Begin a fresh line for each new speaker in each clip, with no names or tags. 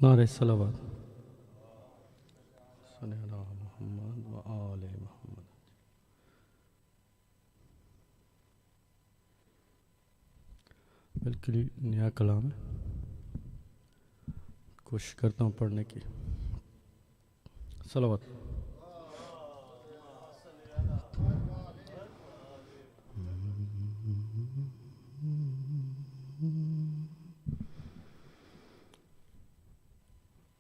نعرہ صلوات صلی اللہ محمد و آل محمد. بالکل نیا کلام ہے، کوشش کرتا ہوں پڑھنے کی. صلوات.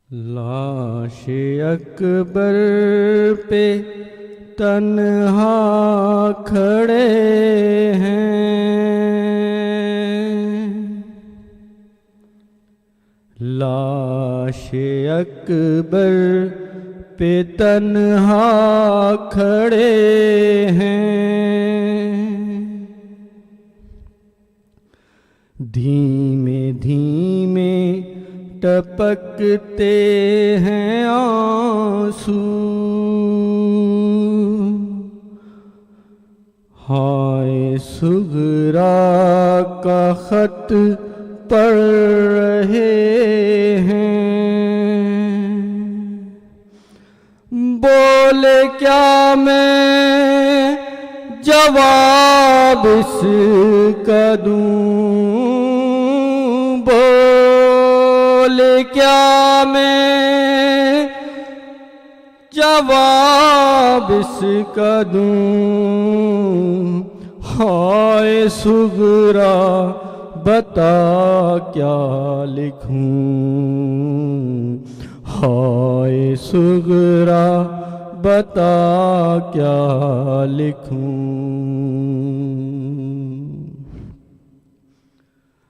لاش اکبر پہ تنہا کھڑے ہیں، لاش اکبر پہ تنہا کھڑے ہیں، دھیمے دھیمے ٹپکتے ہیں آنسو، ہائے صغرا کا خط پڑھ رہے ہیں، بولے کیا میں جواب اس کا دوں، کیا میں جواب اس کا دوں، ہائے صغرا بتا کیا لکھوں، ہائے صغرا بتا کیا لکھوں.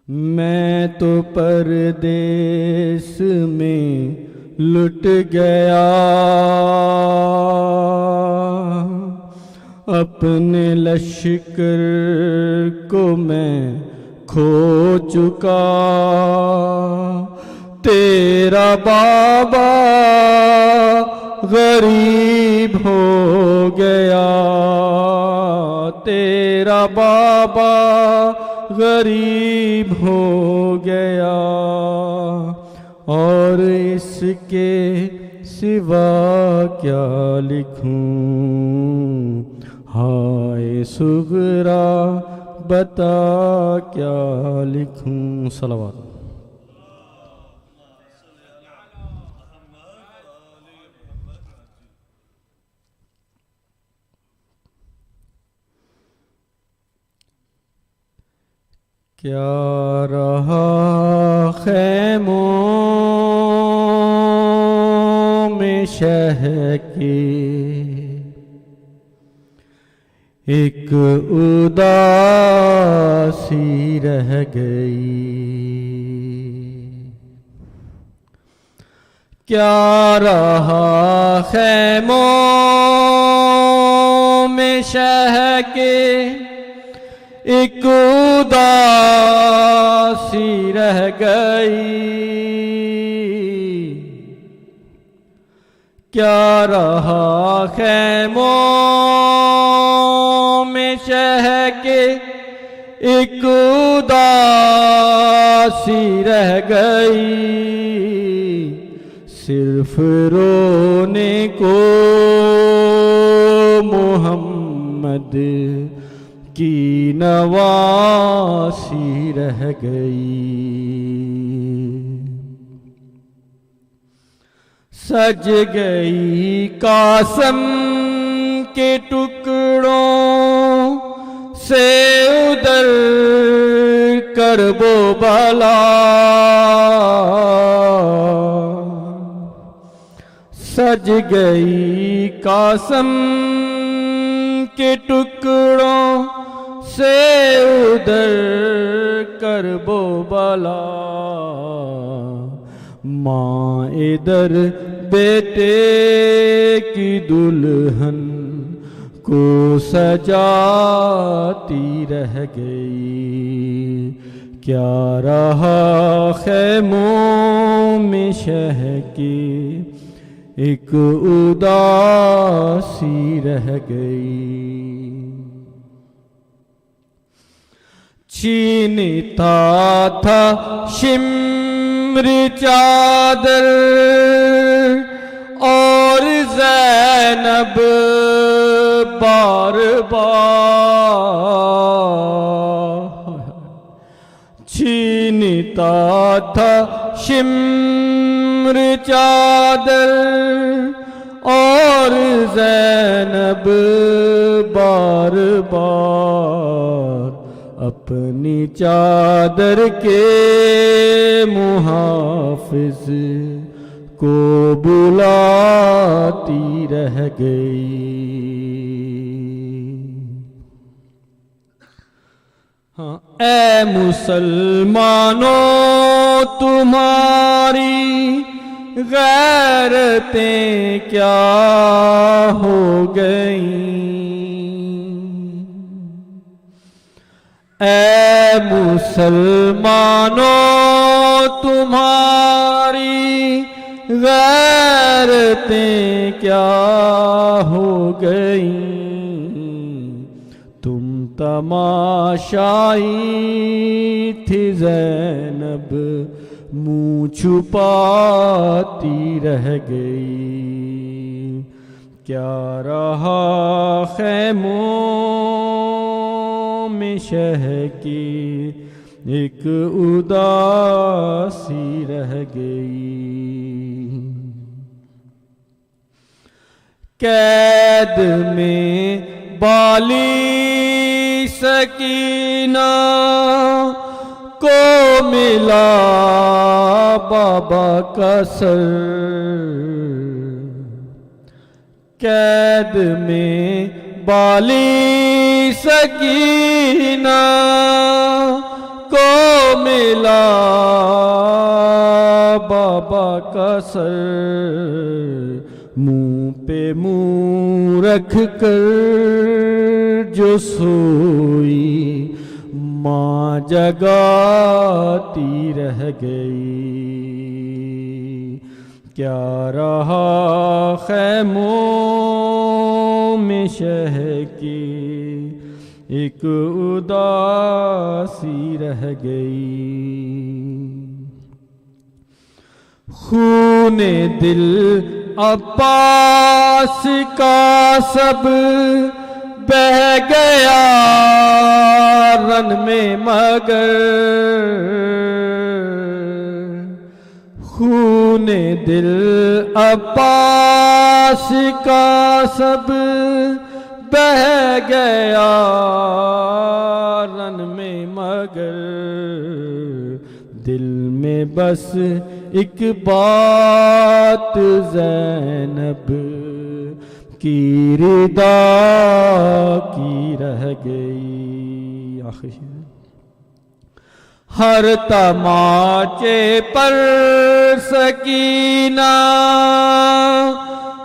میں تو پردیس میں لٹ گیا، اپنے لشکر کو میں کھو چکا، تیرا بابا غریب ہو گیا، تیرا بابا غریب ہو گیا، اور اس کے سوا کیا لکھوں، ہائے صغرا بتا کیا لکھوں. صلوات. کیا رہا خیموں میں شہ کی ایک اداسی رہ گئی، کیا رہا خیموں میں شہ کے ایک اداسی رہ گئی، کیا رہا خیموں میں شہ کے ایک اداسی رہ گئی، صرف رونے کو محمد کی نواسی رہ گئی، سج گئی قاسم کے ٹکڑوں سے ادھر کرب و بلا، سج گئی قاسم کے ٹکڑوں سے ادھر کرب و بلا، ماں ادھر بیٹے کی دلہن کو سجاتی رہ گئی، کیا رہا خیموں میں شہ کی ایک اداسی رہ گئی، چھینتا تھا شم شمر چادر اور زینب بار بار چھینتا تھا شمر چادر اور زینب بار بار اپنی چادر کے محافظ کو بلاتی رہ گئی. اے مسلمانوں تمہاری غیرتیں کیا ہو گئیں؟ اے مسلمانوں تمہاری غیرتیں کیا ہو گئیں؟ تم تماشائی تھی زینب منہ چھپاتی رہ گئی. کیا رہا خیموں میں شہ کی ایک اداسی رہ گئی. قید میں بالی سکینہ کو ملا بابا کا سر. قید میں بالی سکینہ کو ملا بابا کا سر. منہ پہ منہ رکھ کر جو سوئی ماں جگاتی رہ گئی. کیا رہا خیموں میں شہ کی ایک اداسی رہ گئی. خون دل عباس کا سب بہہ گیا رن میں مگر. خون دل عباس کا سب بہہ گیا رن میں مگر. دل میں بس ایک بات زینب کی رضا کی رہ گئی. آخر ہر تماچے پر سکینہ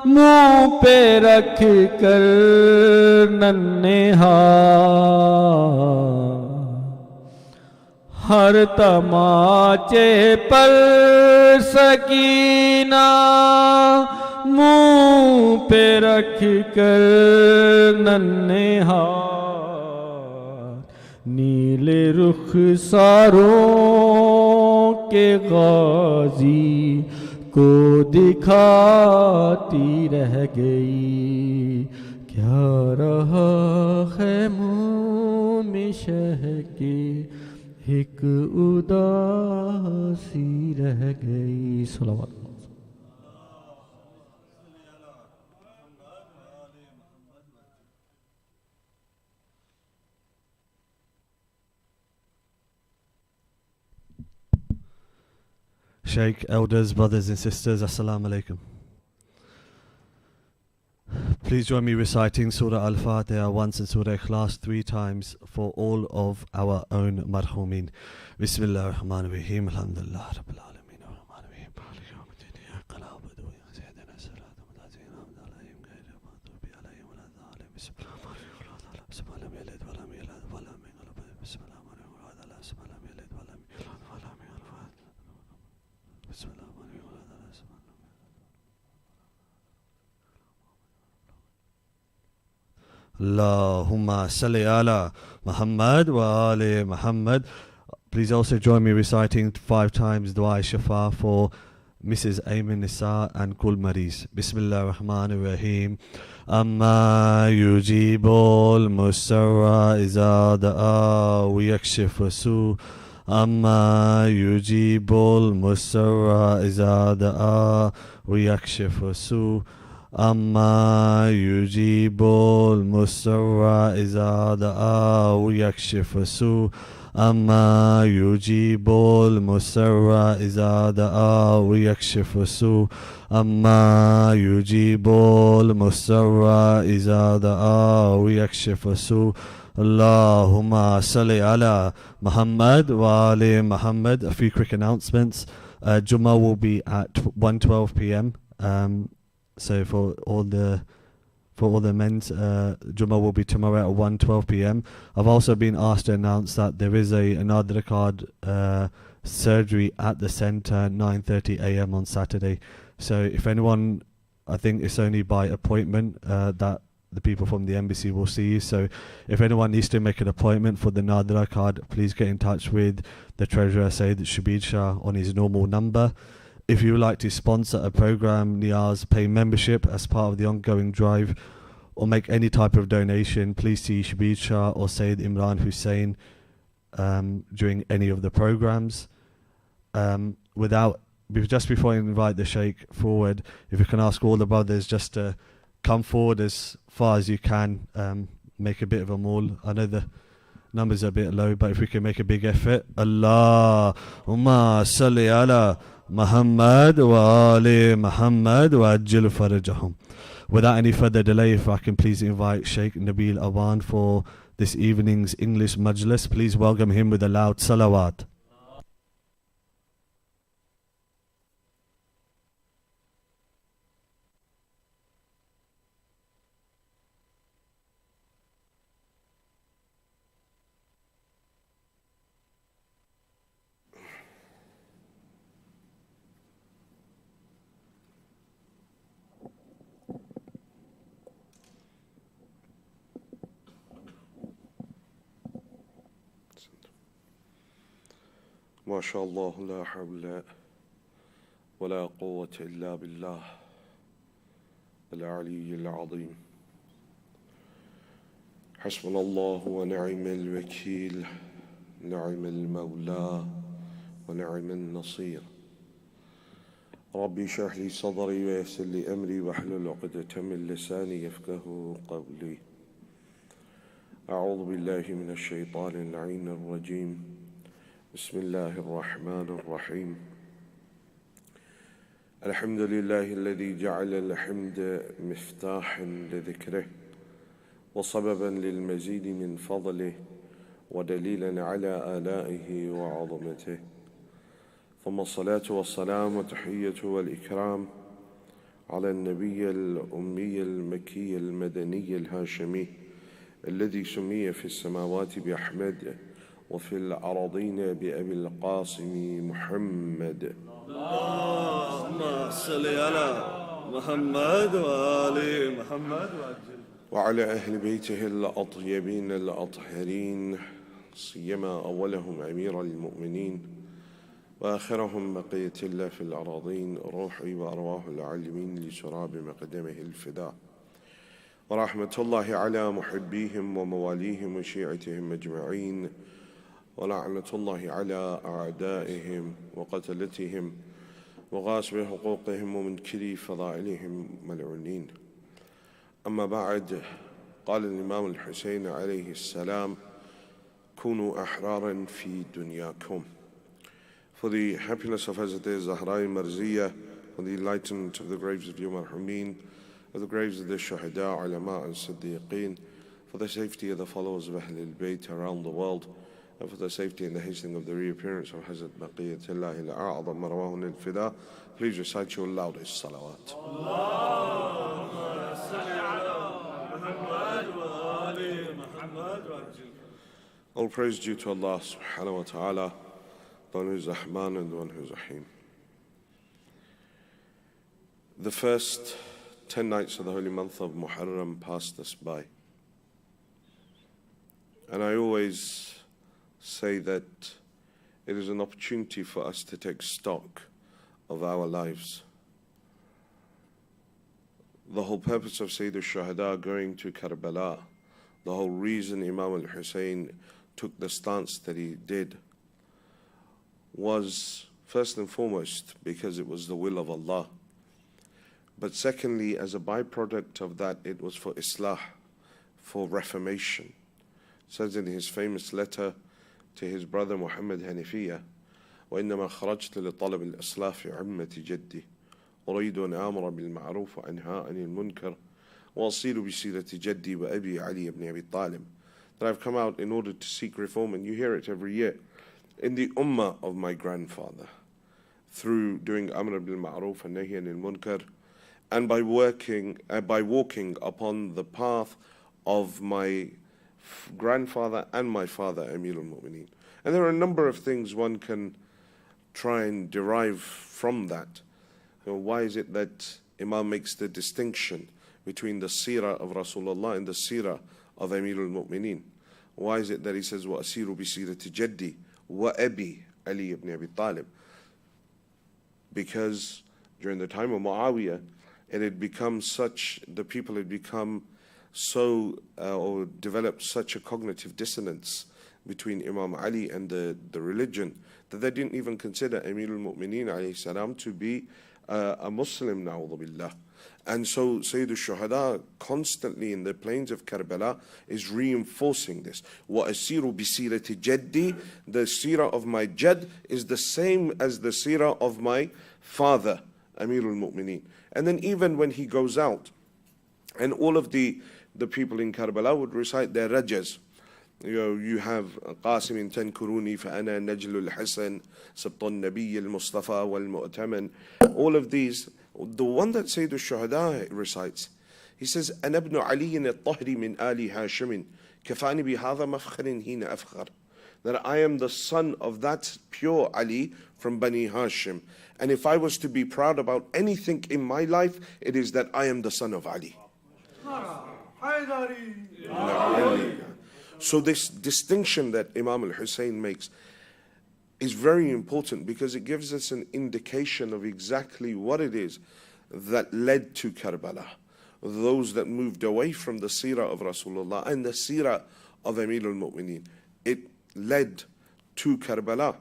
منہ پہ رکھ کر ننھا. ہر تماچے پر سکینہ منہ پہ رکھ کر ننھا. نیلے رخ ساروں کے غازی کو دکھاتی رہ گئی. کیا رہا خیموں میں شہ کے ایک اداسی رہ گئی. صلوات.
Sheikh, elders, brothers and sisters, Assalamu alaikum. Please join me reciting Surah Al-Fatiha once and Surah Ikhlas 3 times for all of our own marhumin. Bismillah ar-Rahman ar-Rahim. Alhamdulillah Rabbil Alameen. Ar-Rahman ar-Rahim. Maliki yawmiddin. Iyyaka na'budu wa iyyaka nasta'in. Ihdinas siratal mustaqim. Ghayril maghdubi alayhim wa lad-dallin. Bismillah lam yalid wa lam yulad wa lam yakul lahu kufuwan ahad. Bismillah lam yalid wa lam yulad wa lam yakul lahu kufuwan ahad. Bismillah. Allahumma salli ala Muhammad wa ali Muhammad. Please also join me reciting 5 times Dua Shafa for Mrs. Ayman Nisa and Kul Maris. Bismillah ar-Rahman ar-Rahim. Amma yujibul musarra iza da'a wa yakshifu su. Amma yujibul musarra iza da'a wa yakshifu su. Amma yujibul musarra iza da'a wa yakshifu su. أما يجيب المسر إذا دعا ويكشف السوء أما يجيب المسر إذا دعا ويكشف السوء اللهم صل على Muhammad wa ali Muhammad. A few quick announcements. Jummah will be at 1:12 p.m. So for all the men's, Jummah will be tomorrow at 1:12 p.m. I've also been asked to announce that there is another card surgery at the centre 9:30 a.m. on Saturday. So if anyone, I think it's only by appointment that the people from the embassy will see you. So if anyone needs to make an appointment for the Nadra card, please get in touch with the Treasurer Sayyid Shabir Shah on his normal number. If you would like to sponsor a program, Niyaz, pay membership as part of the ongoing drive, or make any type of donation, please see Shabir Shah or Sayyid Imran Hussain during any of the programs. Just before I invite the Sheikh forward, if you can ask all the brothers just to come forward as far as you can, make a bit of a maul. I know the numbers are a bit low, but if we can make a big effort. Allahumma salli ala Muhammad wa ali Muhammad wa ajil farajahum. Without any further delay, if I can please invite Sheikh Nabil Awan for this evening's English Majlis. Please welcome him with a loud salawat.
ما شاء الله لا حول ولا قوة إلا بالله العلي العظيم. حسبنا الله ونعم الوكيل، نعم المولى ونعم النصير. ربي اشرح لي صدري ويسر لي أمري واحلل عقدة من لساني يفقه قولي. أعوذ بالله من الشيطان اللعين الرجيم. بسم الله الرحمن الرحيم. الحمد لله الذي جعل الحمد مفتاحا لذكره وسببا للمزيد من فضله ودليلا على آلائه وعظمته. ثم الصلاة والسلام والتحية والإكرام على النبي الأمي المكي المدني الهاشمي الذي سمي في السماوات بأحمد وفي الأراضين بأبي القاسم محمد. اللهم صل على محمد وآل محمد وعلى أهل بيته الأطيبين الأطهرين، سيما أولهم أمير المؤمنين وآخرهم بقية الله في الأراضين، روحي وأرواح العالمين لسراب مقدمه الفداء. ورحمة الله على محبيهم ومواليهم وشيعتهم أجمعين، ولعنة الله على أعدائهم وقتلتهم وغاصب حقوقهم ومنكري فضائلهم ملعونين. أما بعد، قال الإمام الحسين عليه السلام: كونوا أحرارا في دنياكم. For the happiness of Hazrat Al-Zahra Marziyah, for the enlightenment of the graves of your marhumin, of the graves of the Shuhada, Ulama and Siddiqeen, for the safety of the followers of Ahl al-Bayt around the world, and for the safety and the hastening of the reappearance of Hazrat Baqiyatullah al-A'adham Marwahun al-Fida, please recite your loudest salawat. All praise due to Allah subhanahu wa ta'ala, the one who is Rahman and the one who is Rahim. The first 10 nights of the holy month of Muharram passed us by. And I always say that it is an opportunity for us to take stock of our lives. The whole purpose of Sayyid al-Shuhada going to Karbala, the whole reason Imam al-Hussein took the stance that he did, was first and foremost because it was the will of Allah. But secondly, as a byproduct of that, it was for Islah, for reformation. Says in his famous letter to his brother Muhammad Hanifiyya, وإنما خرجت لطلب الإصلاح في عمة جدي أريد أن آمر بالمعروف وأنهى عن المنكر وأصير بسيرة جدي وأبي علي بن أبي طالب. That I've come out in order to seek reform, and you hear it every year, in the ummah of my grandfather, through doing Amr bil Ma'ruf and Nahy anil Munkar, and by walking upon the path of my grandfather and my father, Amir al-Mu'mineen. And there are a number of things one can try and derive from that. Why is it that Imam makes the distinction between the seerah of Rasulullah and the seerah of Amir al-Mu'mineen? Why is it that he says, وَأَسِيرُ بِسِيرَةِ جَدِّي وَأَبِي Ali ibn Abi Talib? Because during the time of Muawiyah, it had become such, the people had become so, or developed such a cognitive dissonance between Imam Ali and the religion, that they didn't even consider Amir al-Mu'mineen alayhi salam to be a Muslim, na'udhu billah. And so Sayyid al-Shuhada constantly in the plains of Karbala is reinforcing this. وَأَسِيرُ بِسِيرَةِ جَدِّي, the seerah of my Jad is the same as the seerah of my father, Amir al-Mu'mineen. And then even when he goes out, and all of the people in Karbala would recite their rajas. You have Qasim Tankuruni فأنا نجل الحسن سبط النبي المصطفى والمؤتمن. All of these, the one that Sayyid al-Shuhada recites, he says أنا ابن علي الطهر من آل هاشم كفاني بهذا مفخر حين أفخر. That I am the son of that pure Ali from Bani Hashim. And if I was to be proud about anything in my life, it is that I am the son of Ali. So this distinction that Imam al-Hussein makes is very important, because it gives us an indication of exactly what it is that led to Karbala. Those that moved away from the seerah of Rasulullah and the seerah of Amir al-Mu'mineen, it led to Karbala.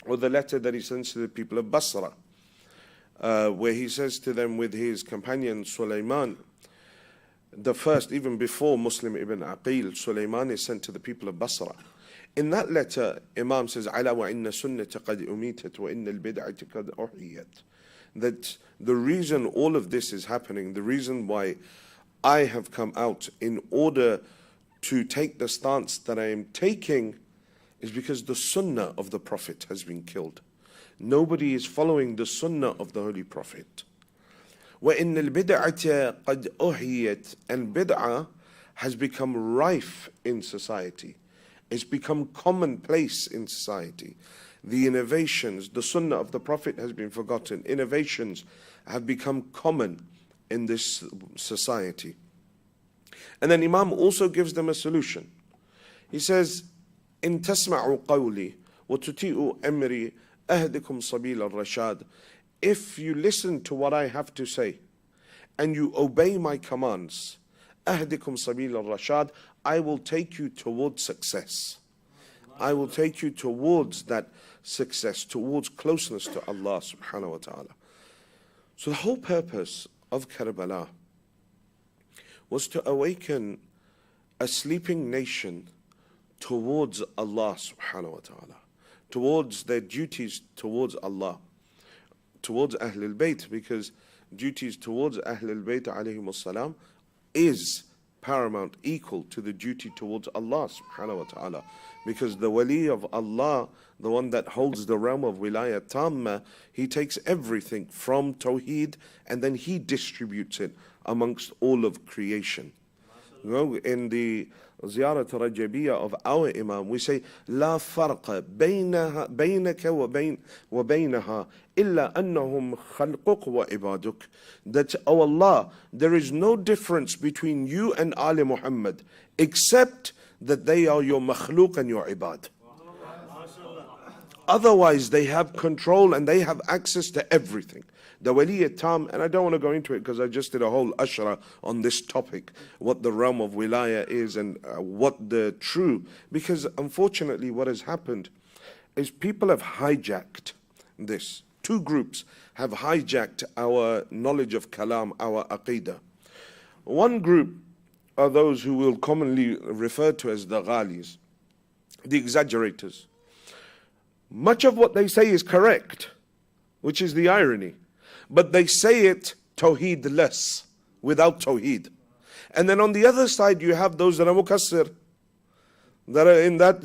Or the letter that he sends to the people of Basra, where he says to them with his companion Sulaiman, the first, even before Muslim ibn Aqil, Sulaiman is sent to the people of Basra. In that letter, Imam says, "Ala wa inna sunnata qad umitat wa inna al-bid'ata qad uhiyat." That the reason all of this is happening, the reason why I have come out in order to take the stance that I am taking, is because the sunnah of the Prophet has been killed. Nobody is following the sunnah of the Holy Prophet. وَإِنَّ الْبِدْعَةَ قَدْ أُحْيِيَتْ, and bid'ah has become rife in society. It's become commonplace in society. The innovations, the sunnah of the Prophet has been forgotten. Innovations have become common in this society. And then Imam also gives them a solution. He says, إِن تَسْمَعُوا قَوْلِي وَتُتِئُوا أَمْرِي أَهْدِكُمْ صَبِيلَ الرَّشَادِ. If you listen to what I have to say and you obey my commands, أَهْدِكُمْ صَبِيلَ الرَّشَادِ, I will take you towards success. I will take you towards that success, towards closeness to Allah subhanahu wa ta'ala. So the whole purpose of Karbala was to awaken a sleeping nation towards Allah subhanahu wa ta'ala, towards their duties towards Allah, towards Ahlul Bayt, because duties towards Ahlul Bayt alayhim salam is paramount, equal to the duty towards Allah subhanahu wa ta'ala. Because the wali of Allah, the one that holds the realm of wilayah tamma, he takes everything from Tawheed and then he distributes it amongst all of creation. You know, in the Ziyarat Rajabiyya of our Imam, we say, لا فرق بينك وبينها إلا أنهم خلقك وعبادك. That, oh Allah, there is no difference between you and Ali Muhammad, except that they are your makhluk and your ibad. Otherwise, they have control and they have access to everything. The Wali Tam, and I don't want to go into it because I just did a whole ashra on this topic, what the realm of wilaya is and what the true, because unfortunately what has happened is people have hijacked this. Two groups have hijacked our knowledge of kalam, our aqidah. One group are those who will commonly refer to as the ghalis, the exaggerators. Much of what they say is correct, which is the irony, but they say it tawheed-less, without tawheed. And then on the other side you have those that are muqassir, that are in that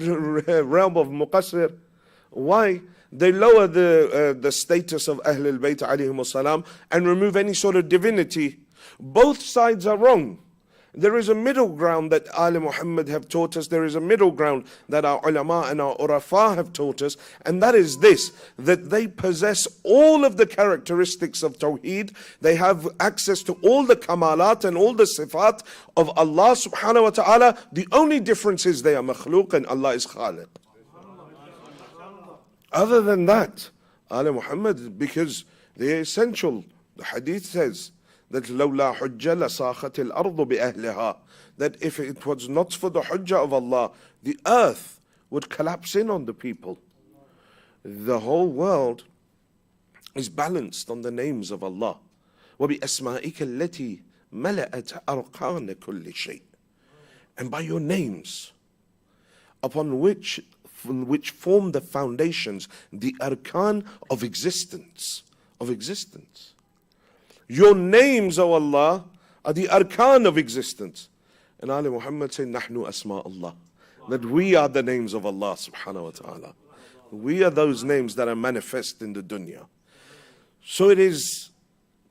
realm of muqassir. Why? They lower the status of Ahlul Bayt alayhim salam and remove any sort of divinity. Both sides are wrong. There is a middle ground that Ali Muhammad have taught us. There is a middle ground that our ulama and our urafa have taught us. And that is this, that they possess all of the characteristics of Tawheed. They have access to all the kamalat and all the sifat of Allah subhanahu wa ta'ala. The only difference is they are makhlooq and Allah is khaliq. Other than that, Ali Muhammad, because they are essential. The hadith says that لَوْلَا حُجَّ لَصَاخَتِ الْأَرْضُ بِأَهْلِهَا, that if it was not for the hujjah of Allah, the earth would collapse in on the people. The whole world is balanced on the names of Allah. وَبِأَسْمَائِكَ الَّتِي مَلَأَتْ أَرْقَانَ كُلِّ شَيْءٍ, and by your names, upon which form the foundations, the arkan of existence, Your names, O Allah, are the arkan of existence. And Ali Muhammad said, Nahnu asma Allah, that we are the names of Allah subhanahu wa ta'ala. We are those names that are manifest in the dunya. So it is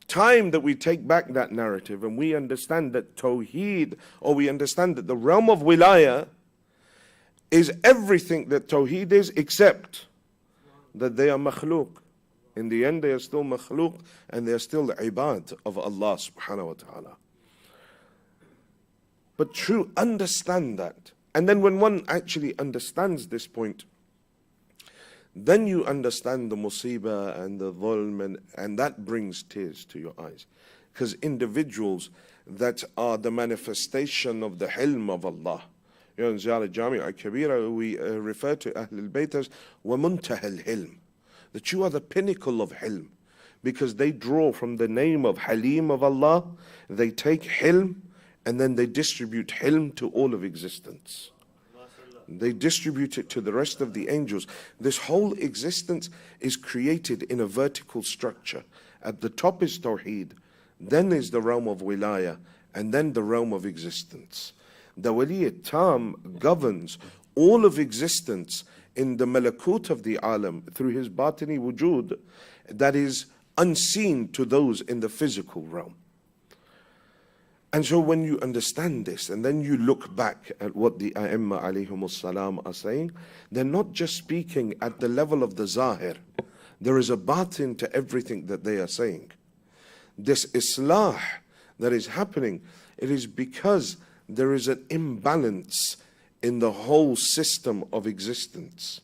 time that we take back that narrative and we understand that Tawheed, or we understand that the realm of Wilaya is everything that Tawheed is, except that they are makhlooq. In the end, they are still makhlooq and they are still the ibad of Allah subhanahu wa ta'ala. But true, understand that. And then when one actually understands this point, then you understand the musibah and the dhulm, and that brings tears to your eyes. Because individuals that are the manifestation of the hilm of Allah, you know, in Ziyarah Jami' al-Kabira, we refer to Ahlul Bayt as وَمُنْتَهَى الْحِلْم, that you are the pinnacle of hilm, because they draw from the name of Halim of Allah, they take hilm, and then they distribute hilm to all of existence. They distribute it to the rest of the angels. This whole existence is created in a vertical structure. At the top is Tawheed, then is the realm of Wilaya, and then the realm of existence. The Wali Tam governs all of existence in the malakut of the alam through his batini wujud that is unseen to those in the physical realm. And so when you understand this and then you look back at what the A'imma alayhimus salam are saying, they're not just speaking at the level of the zahir. There is a batin to everything that they are saying. This islah that is happening, it is because there is an imbalance in the whole system of existence.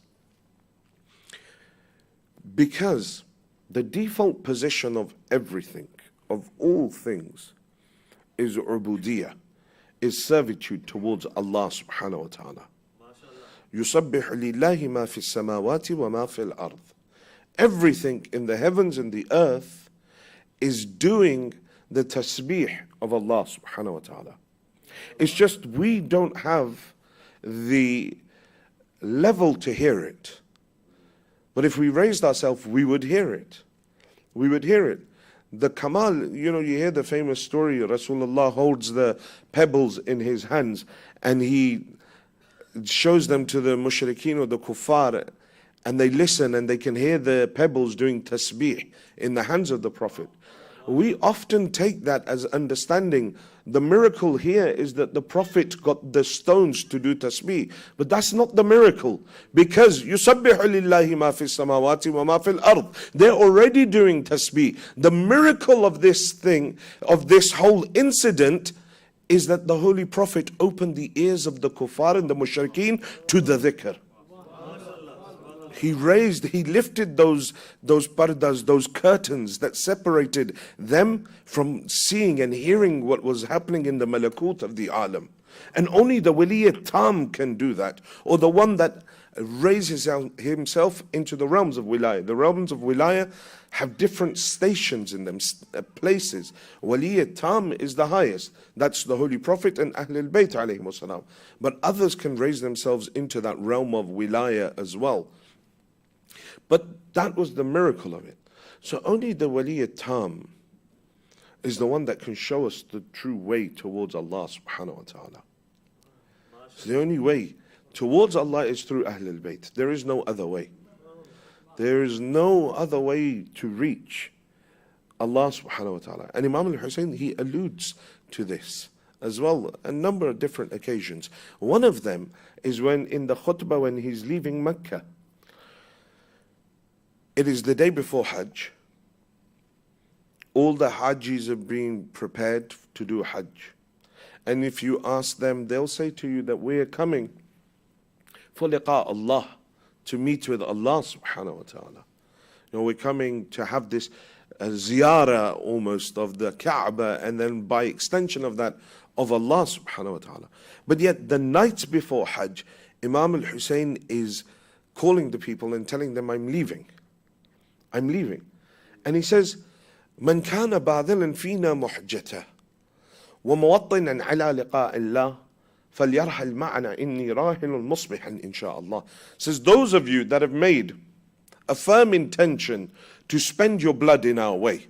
Because the default position of everything, of all things, is ubudiyah, is servitude towards Allah subhanahu wa ta'ala. يُسَبِّحُ لِلَّهِ مَا فِي السَّمَاوَاتِ وَمَا فِي الْأَرْضِ. Everything in the heavens and the earth is doing the tasbih of Allah subhanahu wa ta'ala. It's just we don't have the level to hear it. But if we raised ourselves, we would hear it. We would hear it. The Kamal, you know, you hear the famous story, Rasulullah holds the pebbles in his hands and he shows them to the mushrikeen or the kuffar, and they listen and they can hear the pebbles doing tasbih in the hands of the Prophet. We often take that as understanding the miracle here is that the Prophet got the stones to do tasbih. But that's not the miracle. Because يُسَبِّحُ لِلَّهِ مَا فِي السَّمَاوَاتِ وَمَا فِي الْأَرْضِ. They're already doing tasbih. The miracle of this thing, of this whole incident, is that the Holy Prophet opened the ears of the kuffar and the mushrikeen to the dhikr. He lifted those pardas, those curtains that separated them from seeing and hearing what was happening in the malakut of the alam. And only the wali tam can do that, or the one that raises himself into the realms of wilayah. The realms of wilayah have different stations in them, places. Wali tam is the highest. That's the Holy Prophet and Ahlul Bayt alayhim wasalam. But others can raise themselves into that realm of wilayah as well. But that was the miracle of it. So only the Wali Tam is the one that can show us the true way towards Allah subhanahu wa ta'ala. So the only way towards Allah is through Ahlul Bayt. There is no other way. There is no other way to reach Allah subhanahu wa ta'ala. And Imam al-Hussein, he alludes to this as well, a number of different occasions. One of them is when in the khutbah when he's leaving Mecca. It is the day before Hajj. All the Hajjis are being prepared to do Hajj. And if you ask them, they'll say to you that we are coming for liqa Allah, to meet with Allah subhanahu wa ta'ala. We're coming to have this ziyarah almost of the Kaaba, and then by extension of that, of Allah subhanahu wa ta'ala. But yet the night before Hajj, Imam al-Hussein is calling the people and telling them, I'm leaving. And he says, من كان باذلا فينا محجته وموطنا على لقاء الله فليرحل معنا إني راحل مصبحا إن شاء الله. Says, those of you that have made a firm intention to spend your blood in our way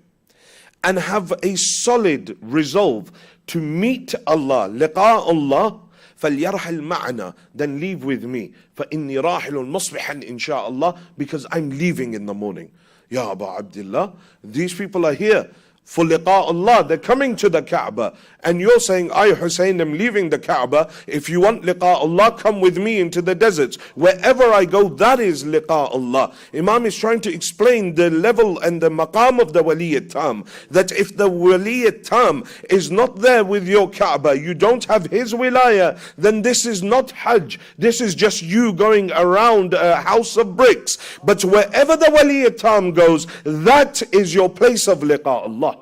and have a solid resolve to meet Allah, لقاء الله, فليرحل معنا, then leave with me. فإني راحل مصبحا إن شاء الله, because I'm leaving in the morning. Ya Aba Abdullah, these people are here for liqa Allah. They're coming to the Kaaba. And you're saying, I, Hussein, am leaving the Kaaba. If you want liqa Allah, come with me into the deserts. Wherever I go, that is liqa Allah. Imam is trying to explain the level and the maqam of the Wali Tam. That if the Wali Tam is not there with your Kaaba, you don't have his wilayah, then this is not Hajj. This is just you going around a house of bricks. But wherever the Wali Tam goes, that is your place of liqa Allah.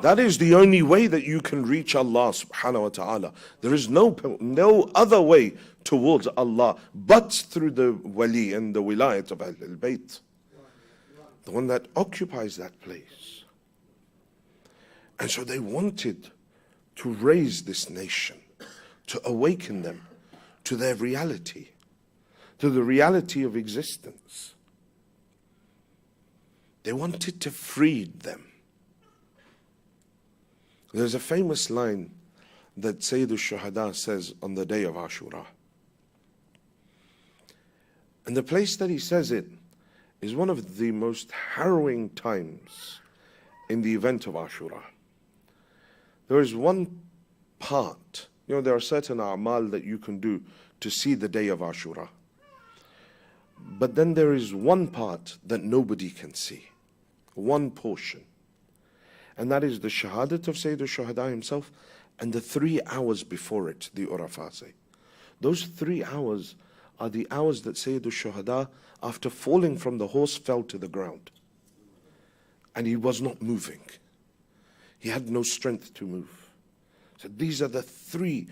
That is the only way that you can reach Allah subhanahu wa ta'ala. There is no other way towards Allah but through the wali and the wilayat of Ahlul Bayt. The one that occupies that place. And so they wanted to raise this nation, to awaken them to their reality, to the reality of existence. They wanted to free them. There's a famous line that Sayyid Shuhada says on the day of Ashura. And the place that he says it is one of the most harrowing times in the event of Ashura. There is one part, there are certain a'mal that you can do to see the day of Ashura. But then there is one part that nobody can see. One portion. And that is the shahadat of Sayyid al-Shuhada himself and the 3 hours before it, the urafase. Those 3 hours are the hours that Sayyid al-Shuhada, after falling from the horse, fell to the ground. And he was not moving. He had no strength to move. So these are the 3.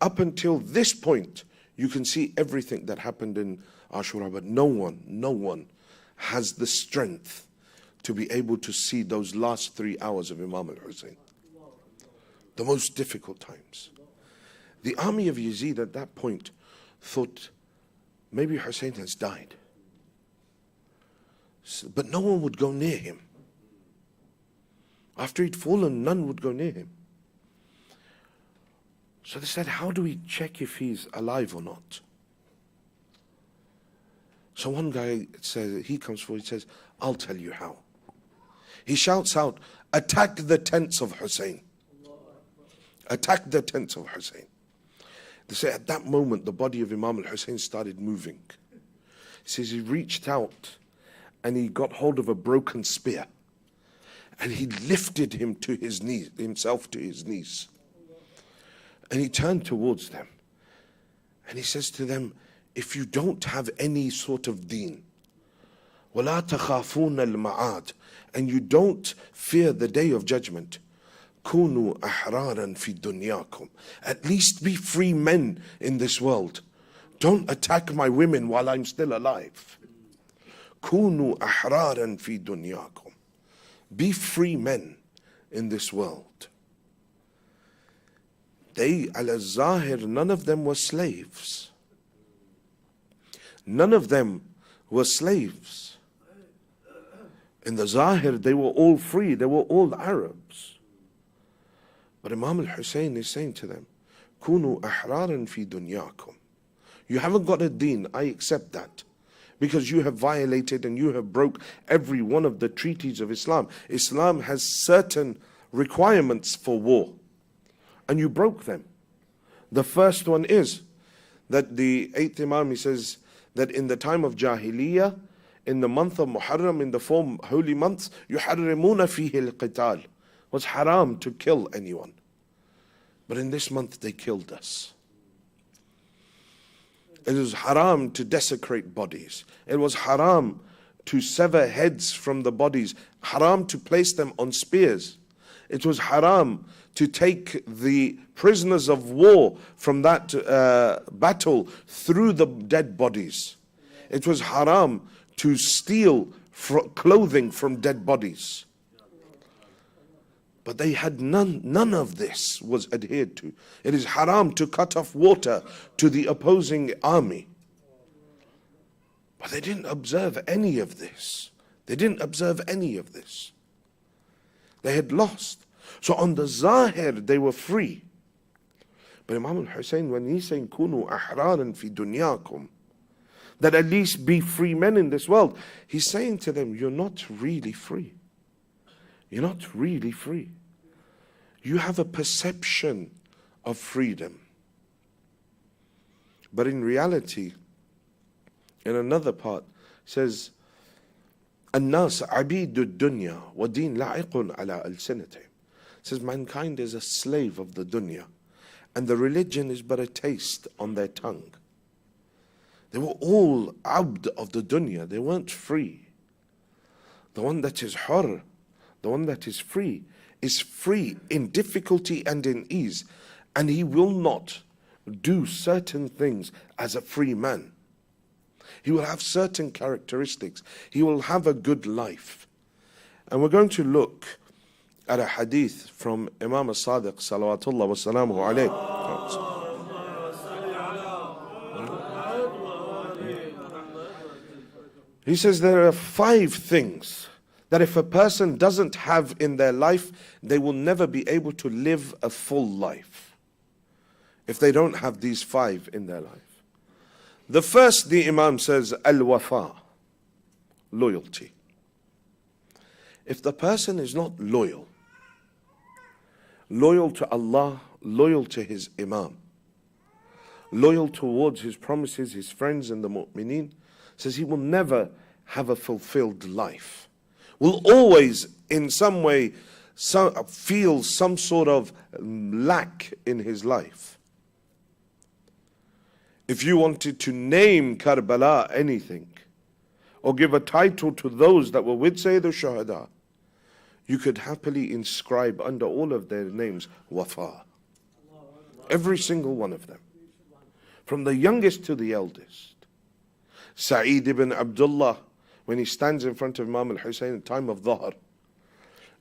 Up until this point, you can see everything that happened in Ashura, but no one has the strength to be able to see those last 3 hours of Imam al-Hussein. The most difficult times. The army of Yazid at that point thought maybe Hussein has died. But no one would go near him. After he'd fallen, none would go near him. So they said, how do we check if he's alive or not? So one guy says, he comes forward, he says, I'll tell you how. He shouts out, attack the tents of Hussein. Attack the tents of Hussein. They say at that moment the body of Imam al-Hussein started moving. He says he reached out and he got hold of a broken spear and he lifted him to his knees, himself to his knees. And he turned towards them And he says to them, if you don't have any sort of deen, وَلَا تَخَافُونَ الْمَعَادِ, and you don't fear the day of judgment, كُونُوا أَحْرَارًا فِي دُنْيَاكُمْ, at least be free men in this world. Don't attack my women while I'm still alive. كُونُوا أَحْرَارًا فِي دُنْيَاكُمْ, be free men in this world. They, al-Zahir, none of them were slaves. None of them were slaves. In the Zahir, they were all free. They were all Arabs. But Imam al-Hussein is saying to them, كُونُوا أَحْرَارًا فِي دُنْيَاكُمْ. You haven't got a deen, I accept that. Because you have violated and you have broke every one of the treaties of Islam. Islam has certain requirements for war, and you broke them. The first one is that the 8th Imam, he says that in the time of Jahiliyyah, in the month of Muharram, in the 4 holy months, يُحَرِّمُونَ فِيهِ الْقِتَالِ, was haram to kill anyone. But in this month they killed us. It was haram to desecrate bodies. It was haram to sever heads from the bodies. Haram to place them on spears. It was haram to take the prisoners of war from that battle through the dead bodies. It was haram to steal clothing from dead bodies. But they had none of this was adhered to. It is haram to cut off water to the opposing army. But they didn't observe any of this. They didn't observe any of this. They had lost. So on the Zahir, they were free. But Imam al-Hussein, when he's saying, كُونُوا أَحْرَارًا فِي دُنْيَاكُمْ, that at least be free men in this world, he's saying to them, you're not really free. You're not really free. You have a perception of freedom. But in reality, in another part, it says, الناس عبيد الدنيا ودين لاعق على ألسنتهم. It says mankind is a slave of the dunya, and the religion is but a taste on their tongue. They were all abd of the dunya. They weren't free. The one that is hur, the one that is free in difficulty and in ease, and he will not do certain things as a free man. He will have certain characteristics. He will have a good life. And we're going to look at a hadith from Imam al-Sadiq salawatullah wa salamuhu alayhi. He says there are 5 things that if a person doesn't have in their life, they will never be able to live a full life. If they don't have these 5 in their life. The first, the Imam says, al-wafa, loyalty. If the person is not loyal to Allah, loyal to his Imam, loyal towards his promises, his friends and the mu'mineen, says he will never have a fulfilled life. Will always in some way feel some sort of lack in his life. If you wanted to name Karbala anything, or give a title to those that were with Sayyid al-Shuhada, you could happily inscribe under all of their names, Wafa. Every single one of them. From the youngest to the eldest. Sa'id ibn Abdullah, when he stands in front of Imam al-Hussein at the time of Dhahr,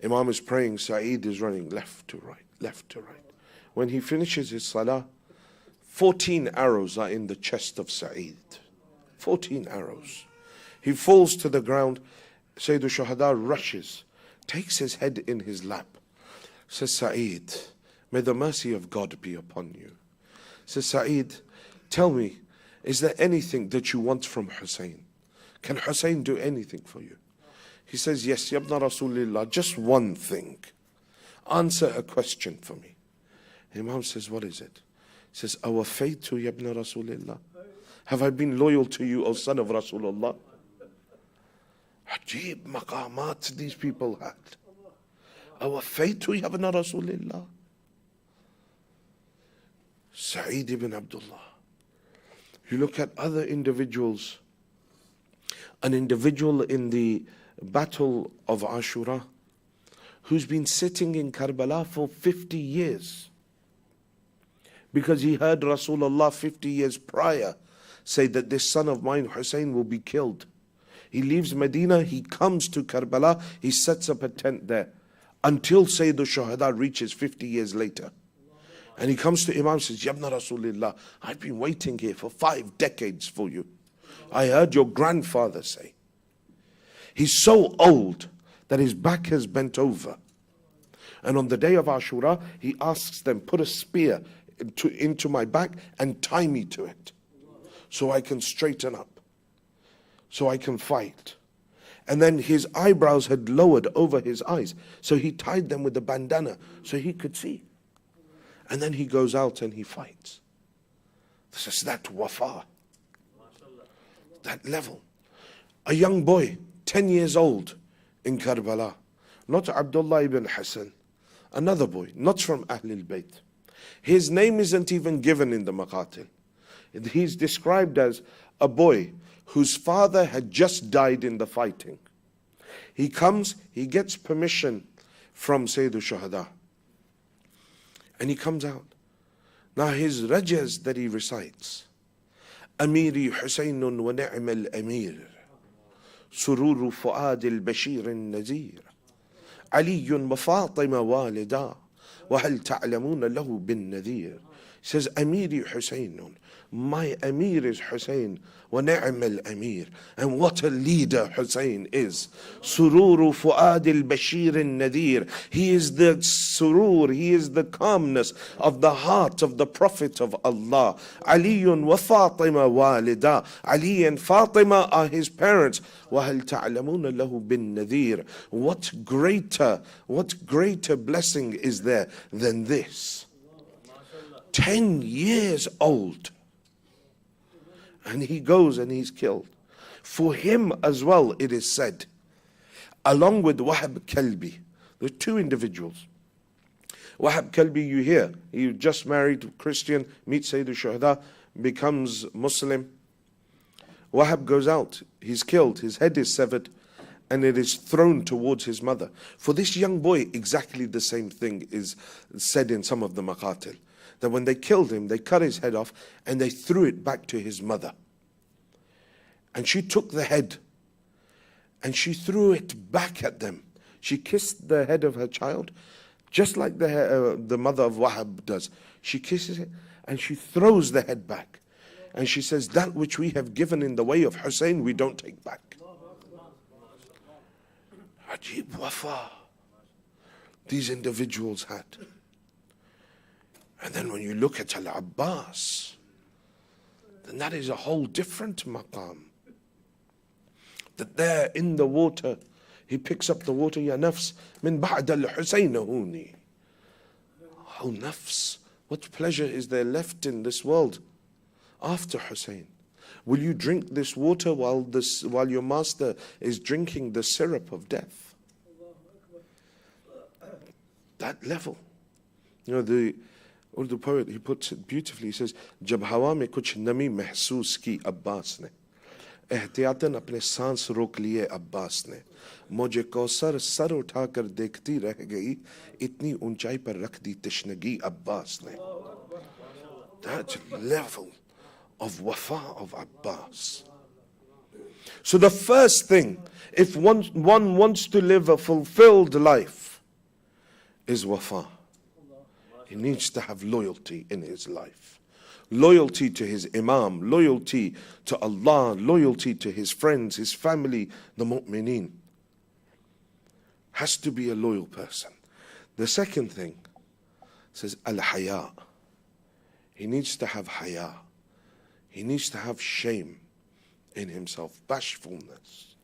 Imam is praying, Sa'id is running left to right, left to right. When he finishes his salah, 14 arrows are in the chest of Sa'id. 14 arrows. He falls to the ground. Sayyid al-Shuhada rushes, takes his head in his lap, says, Sa'id, may the mercy of God be upon you. Says, Sa'id, tell me, is there anything that you want from Hussein? Can Hussein do anything for you? He says, yes, Yabna Rasulillah, just one thing. Answer a question for me. Imam says, what is it? He says, Awafaytu Yabna Rasulillah. Have I been loyal to you, O son of Rasulullah? Ajib maqamat these people had. Awafaytu Yabna Rasulillah. Sa'id ibn Abdullah. You look at other individuals. An individual in the Battle of Ashura who's been sitting in Karbala for 50 years because he heard Rasulullah 50 years prior say that this son of mine, Hussein, will be killed. He leaves Medina, he comes to Karbala, he sets up a tent there until Sayyid al-Shuhada reaches 50 years later. And he comes to Imam and says, Yabna Rasulullah, I've been waiting here for 5 decades for you. I heard your grandfather say. He's so old that his back has bent over. And on the day of Ashura, he asks them, put a spear into my back and tie me to it so I can straighten up, so I can fight. And then his eyebrows had lowered over his eyes, so he tied them with a bandana so he could see. And then he goes out and he fights. This is that wafa, that level. A young boy, 10 years old in Karbala, not Abdullah ibn Hassan, another boy, not from Ahlul Bayt. His name isn't even given in the Maqatil. He's described as a boy whose father had just died in the fighting. He comes, he gets permission from Sayyid al-Shuhada. And he comes out. Now his rajas that he recites, Amiri Husaynun wa ni'm al-amir, Sururu fu'ad al-bashir al-nazir, Aliyun wa Fatima walida, wa hal ta'lamuna lahu bin nadir. He says, Amiri Husaynun, my Amir is Hussein, wa ni'm al-amir, and what a leader Hussein is. Sururu fu'ad al-bashir al-nadir. He is the surur, he is the calmness of the heart of the Prophet of Allah. Aliyun wa Fatima walida. Ali and Fatima are his parents. Wa hal ta'lamuna lahu bin nadir. What greater blessing is there than this? 10 years old. And he goes and he's killed. For him as well, it is said, along with Wahab Kalbi, there are 2 individuals. Wahab Kalbi, you hear, he just married Christian, meets Sayyid al-Shuhada, becomes Muslim. Wahab goes out, he's killed, his head is severed, and it is thrown towards his mother. For this young boy, exactly the same thing is said in some of the Maqatil. That when they killed him, they cut his head off and they threw it back to his mother. And she took the head and she threw it back at them. She kissed the head of her child, just like the mother of Wahab does. She kisses it and she throws the head back. And she says, that which we have given in the way of Hussein, we don't take back. Ajib wafa these individuals had. And then when you look at Al-Abbas, then that is a whole different maqam. That there in the water, he picks up the water, Ya nafs, min ba'd al-Husayn huni. Oh nafs, what pleasure is there left in this world after Hussein? Will you drink this water while your master is drinking the syrup of death? That level. You know, the Urdu poet, he puts it beautifully. He says, जब हवा में कुछ नमी महसूस की अब्बास ने, एहतियातन अपने सांस रोक लिए अब्बास ने, मुझे कौसर सर उठाकर देखती रह गई, इतनी ऊंचाई पर रख दी तशनगी अब्बास ने. That level of wafa of Abbas. So the first thing, if one wants to live a fulfilled life, is wafa. He needs to have loyalty in his life. Loyalty to his imam, loyalty to Allah, loyalty to his friends, his family, the mu'mineen. Has to be a loyal person. The second thing says al-haya. He needs to have haya. He needs to have shame in himself, bashfulness.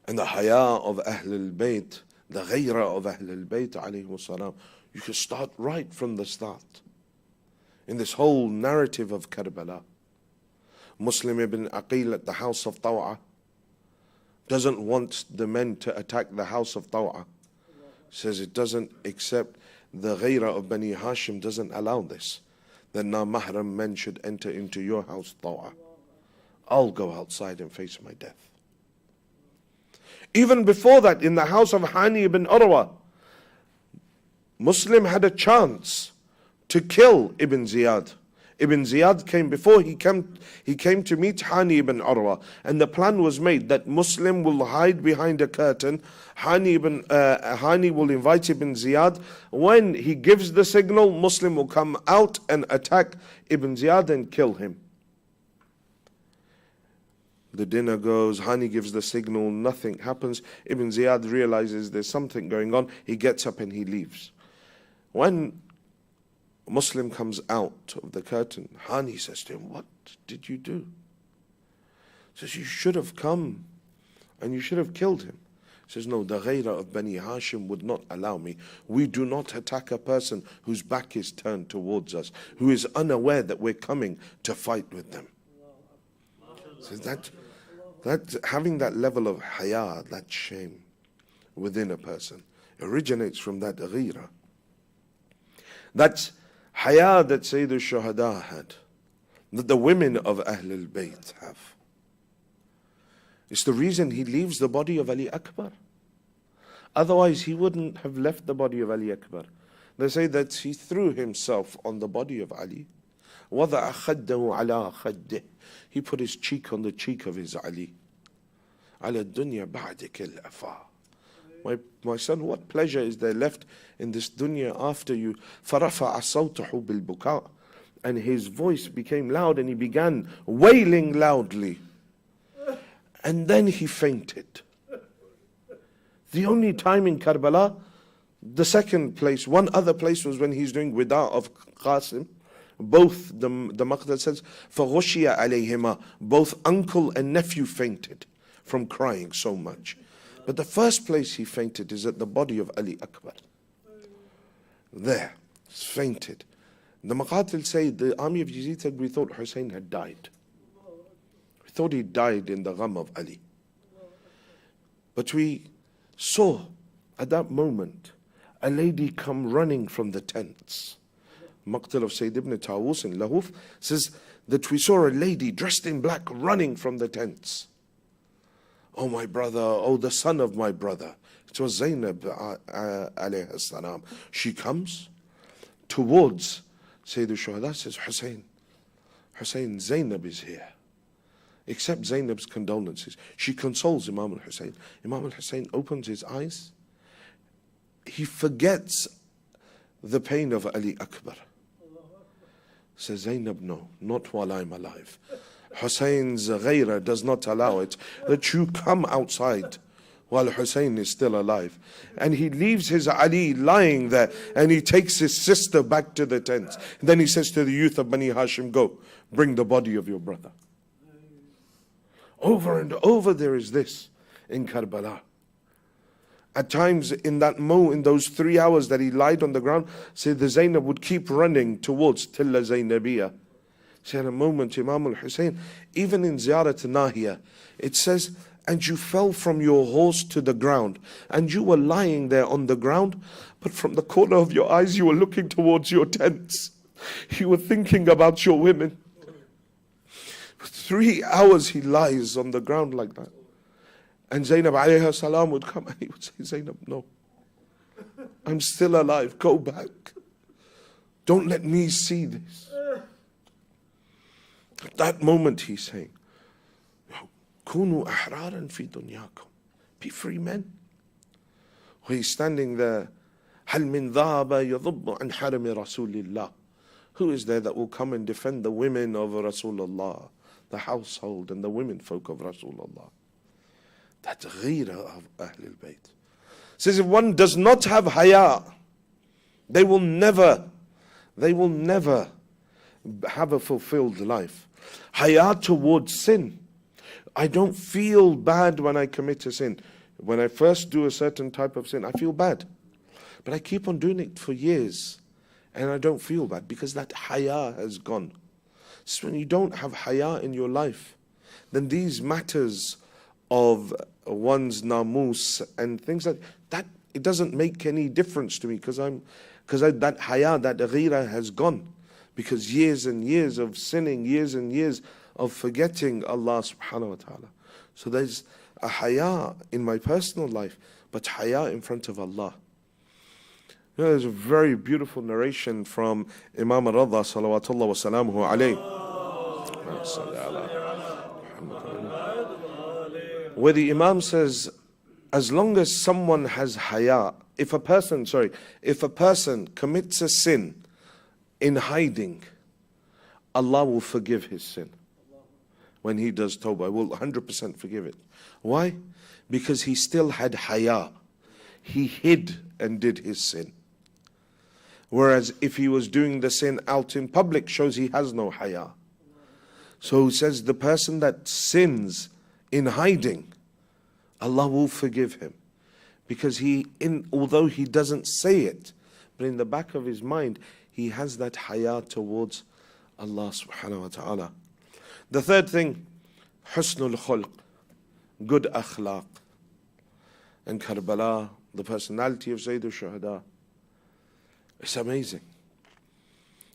And the haya of Ahlul Bayt, the ghayra of Ahlul Bayt alayhi salam, you can start right from the start. In this whole narrative of Karbala, Muslim ibn Aqil at the house of Taw'a doesn't want the men to attack the house of Taw'a. Says it doesn't accept, the ghayra of Bani Hashim doesn't allow this. that non-mahram men should enter into your house ta'a. I'll go outside and face my death. Even before that, in the house of Hani ibn Urwa, Muslim had a chance to kill Ibn Ziyad. Ibn Ziyad came before he came to meet Hani ibn Urwa, and the plan was made that Muslim will hide behind a curtain. Hani will invite Ibn Ziyad. When he gives the signal, Muslim will come out and attack Ibn Ziyad and kill him. The dinner goes, Hani gives the signal, nothing happens. Ibn Ziyad realizes there's something going on. He gets up and he leaves. When Muslim comes out of the curtain, Hani says to him, "What did you do?" He says, "You should have come and you should have killed him." He says, "No, the Ghayra of Bani Hashim would not allow me. We do not attack a person whose back is turned towards us, who is unaware that we're coming to fight with them." So that having that level of haya, that shame within a person, originates from that Ghayra. That's haya that Sayyid al-Shuhada had, that the women of Ahlul Bayt have. It's the reason he leaves the body of Ali Akbar. Otherwise he wouldn't have left the body of Ali Akbar. They say that he threw himself on the body of Ali. وَضَعَ خَدَّهُ عَلَىٰ خَدِّهِ. He put his cheek on the cheek of his Ali. عَلَى الدُّنْيَا بَعْدِكَ الْأَفَى. My son, what pleasure is there left in this dunya after you? فَرَفَعَ صَوْتَهُ بِالْبُكَاءِ. And his voice became loud and he began wailing loudly. And then he fainted. The only time in Karbala, the second place, one other place was when he's doing wida of Qasim. Both, the Maqdad says, فَغُشِيَ عَلَيْهِمَا. Both uncle and nephew fainted from crying so much. But the first place he fainted is at the body of Ali Akbar. There, he's fainted. The Maqatil say, the army of Yazid said, we thought Hussein had died. We thought he died in the gham of Ali. But we saw at that moment a lady come running from the tents. Maqtal of Sayyid ibn Tawus in Lahuf says that we saw a lady dressed in black running from the tents. Oh my brother, oh the son of my brother. It was Zainab alayhi salam. She comes towards Sayyid al-Shuhada, says, Hussein, Zainab is here. Accept Zainab's condolences. She consoles Imam al-Hussein. Imam al-Hussein opens his eyes. He forgets the pain of Ali Akbar. Says, Zainab, no, not while I'm alive. Hussein's ghayra does not allow it, that you come outside while Hussein is still alive. And he leaves his Ali lying there, and he takes his sister back to the tent. And then he says to the youth of Bani Hashim, go, bring the body of your brother. Over and over there is this in Karbala. At times in those 3 hours that he lied on the ground, say the Zainab would keep running towards Tilla Zainabiyah. Say at a moment, Imam al-Hussein, even in Ziyarat Nahiya, it says, and you fell from your horse to the ground, and you were lying there on the ground, but from the corner of your eyes you were looking towards your tents. You were thinking about your women. 3 hours he lies on the ground like that. And Zainab alayhi salam would come and he would say, Zainab, no. I'm still alive. Go back. Don't let me see this. At that moment he's saying, Kunu ahraran fi dunyakum. Be free men. He's standing there. Hal min dhaba yadhubbu an harami Rasulillah. Who is there that will come and defend the women of Rasulullah, the household and the women folk of Rasulullah? That's ghira of Ahlul Bayt. Says if one does not have haya, they will never have a fulfilled life. Haya towards sin. I don't feel bad when I commit a sin. When I first do a certain type of sin, I feel bad. But I keep on doing it for years and I don't feel bad because that haya has gone. So when you don't have haya in your life, then these matters of one's namus and things like that, it doesn't make any difference to me because that haya, that ghira has gone. Because years and years of sinning, years and years of forgetting Allah subhanahu wa ta'ala. So there's a haya in my personal life, but haya in front of Allah. You know, there's a very beautiful narration from Imam Ar-Radha salawatullah wa salamuhu alayhi, where the Imam says, as long as someone has haya, if a person commits a sin in hiding, Allah will forgive his sin. When he does tawbah, will 100% forgive it. Why? Because he still had haya. He hid and did his sin. Whereas if he was doing the sin out in public, shows he has no haya. So he says the person that sins in hiding, Allah will forgive him. Because although he doesn't say it, but in the back of his mind, he has that haya towards Allah subhanahu wa ta'ala. The third thing, husnul khulq, good akhlaq. And Karbala, the personality of Sayyid al-Shuhada, it's amazing.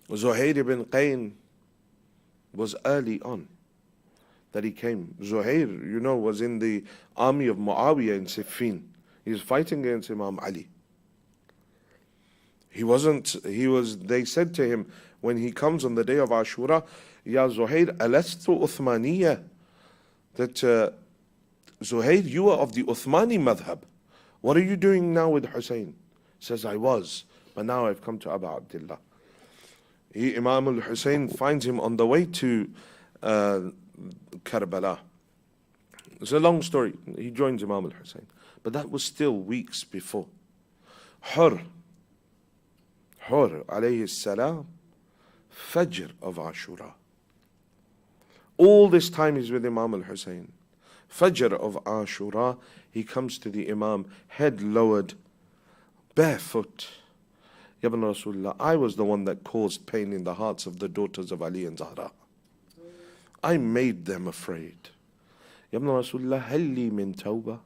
Zuhair ibn Qayn was early on that he came. Zuhair, you know, was in the army of Muawiyah in Siffin. He was fighting against Imam Ali. They said to him, when he comes on the day of Ashura, Ya Zuhair, alastu Uthmaniyya? That Zuhair, you are of the Uthmani madhab. What are you doing now with Hussein? He says, I was, but now I've come to Abu Abdullah. Imam al-Hussein finds him on the way to Karbala. It's a long story. He joins Imam al-Hussein. But that was still weeks before. Hur alayhi salam, Fajr of Ashura. All this time he's with Imam al-Hussein. Fajr of Ashura, he comes to the Imam, head lowered, barefoot. Ya Ibn Rasulullah, I was the one that caused pain in the hearts of the daughters of Ali and Zahra. I made them afraid. Ya Ibn Rasulullah, halli min tawbah.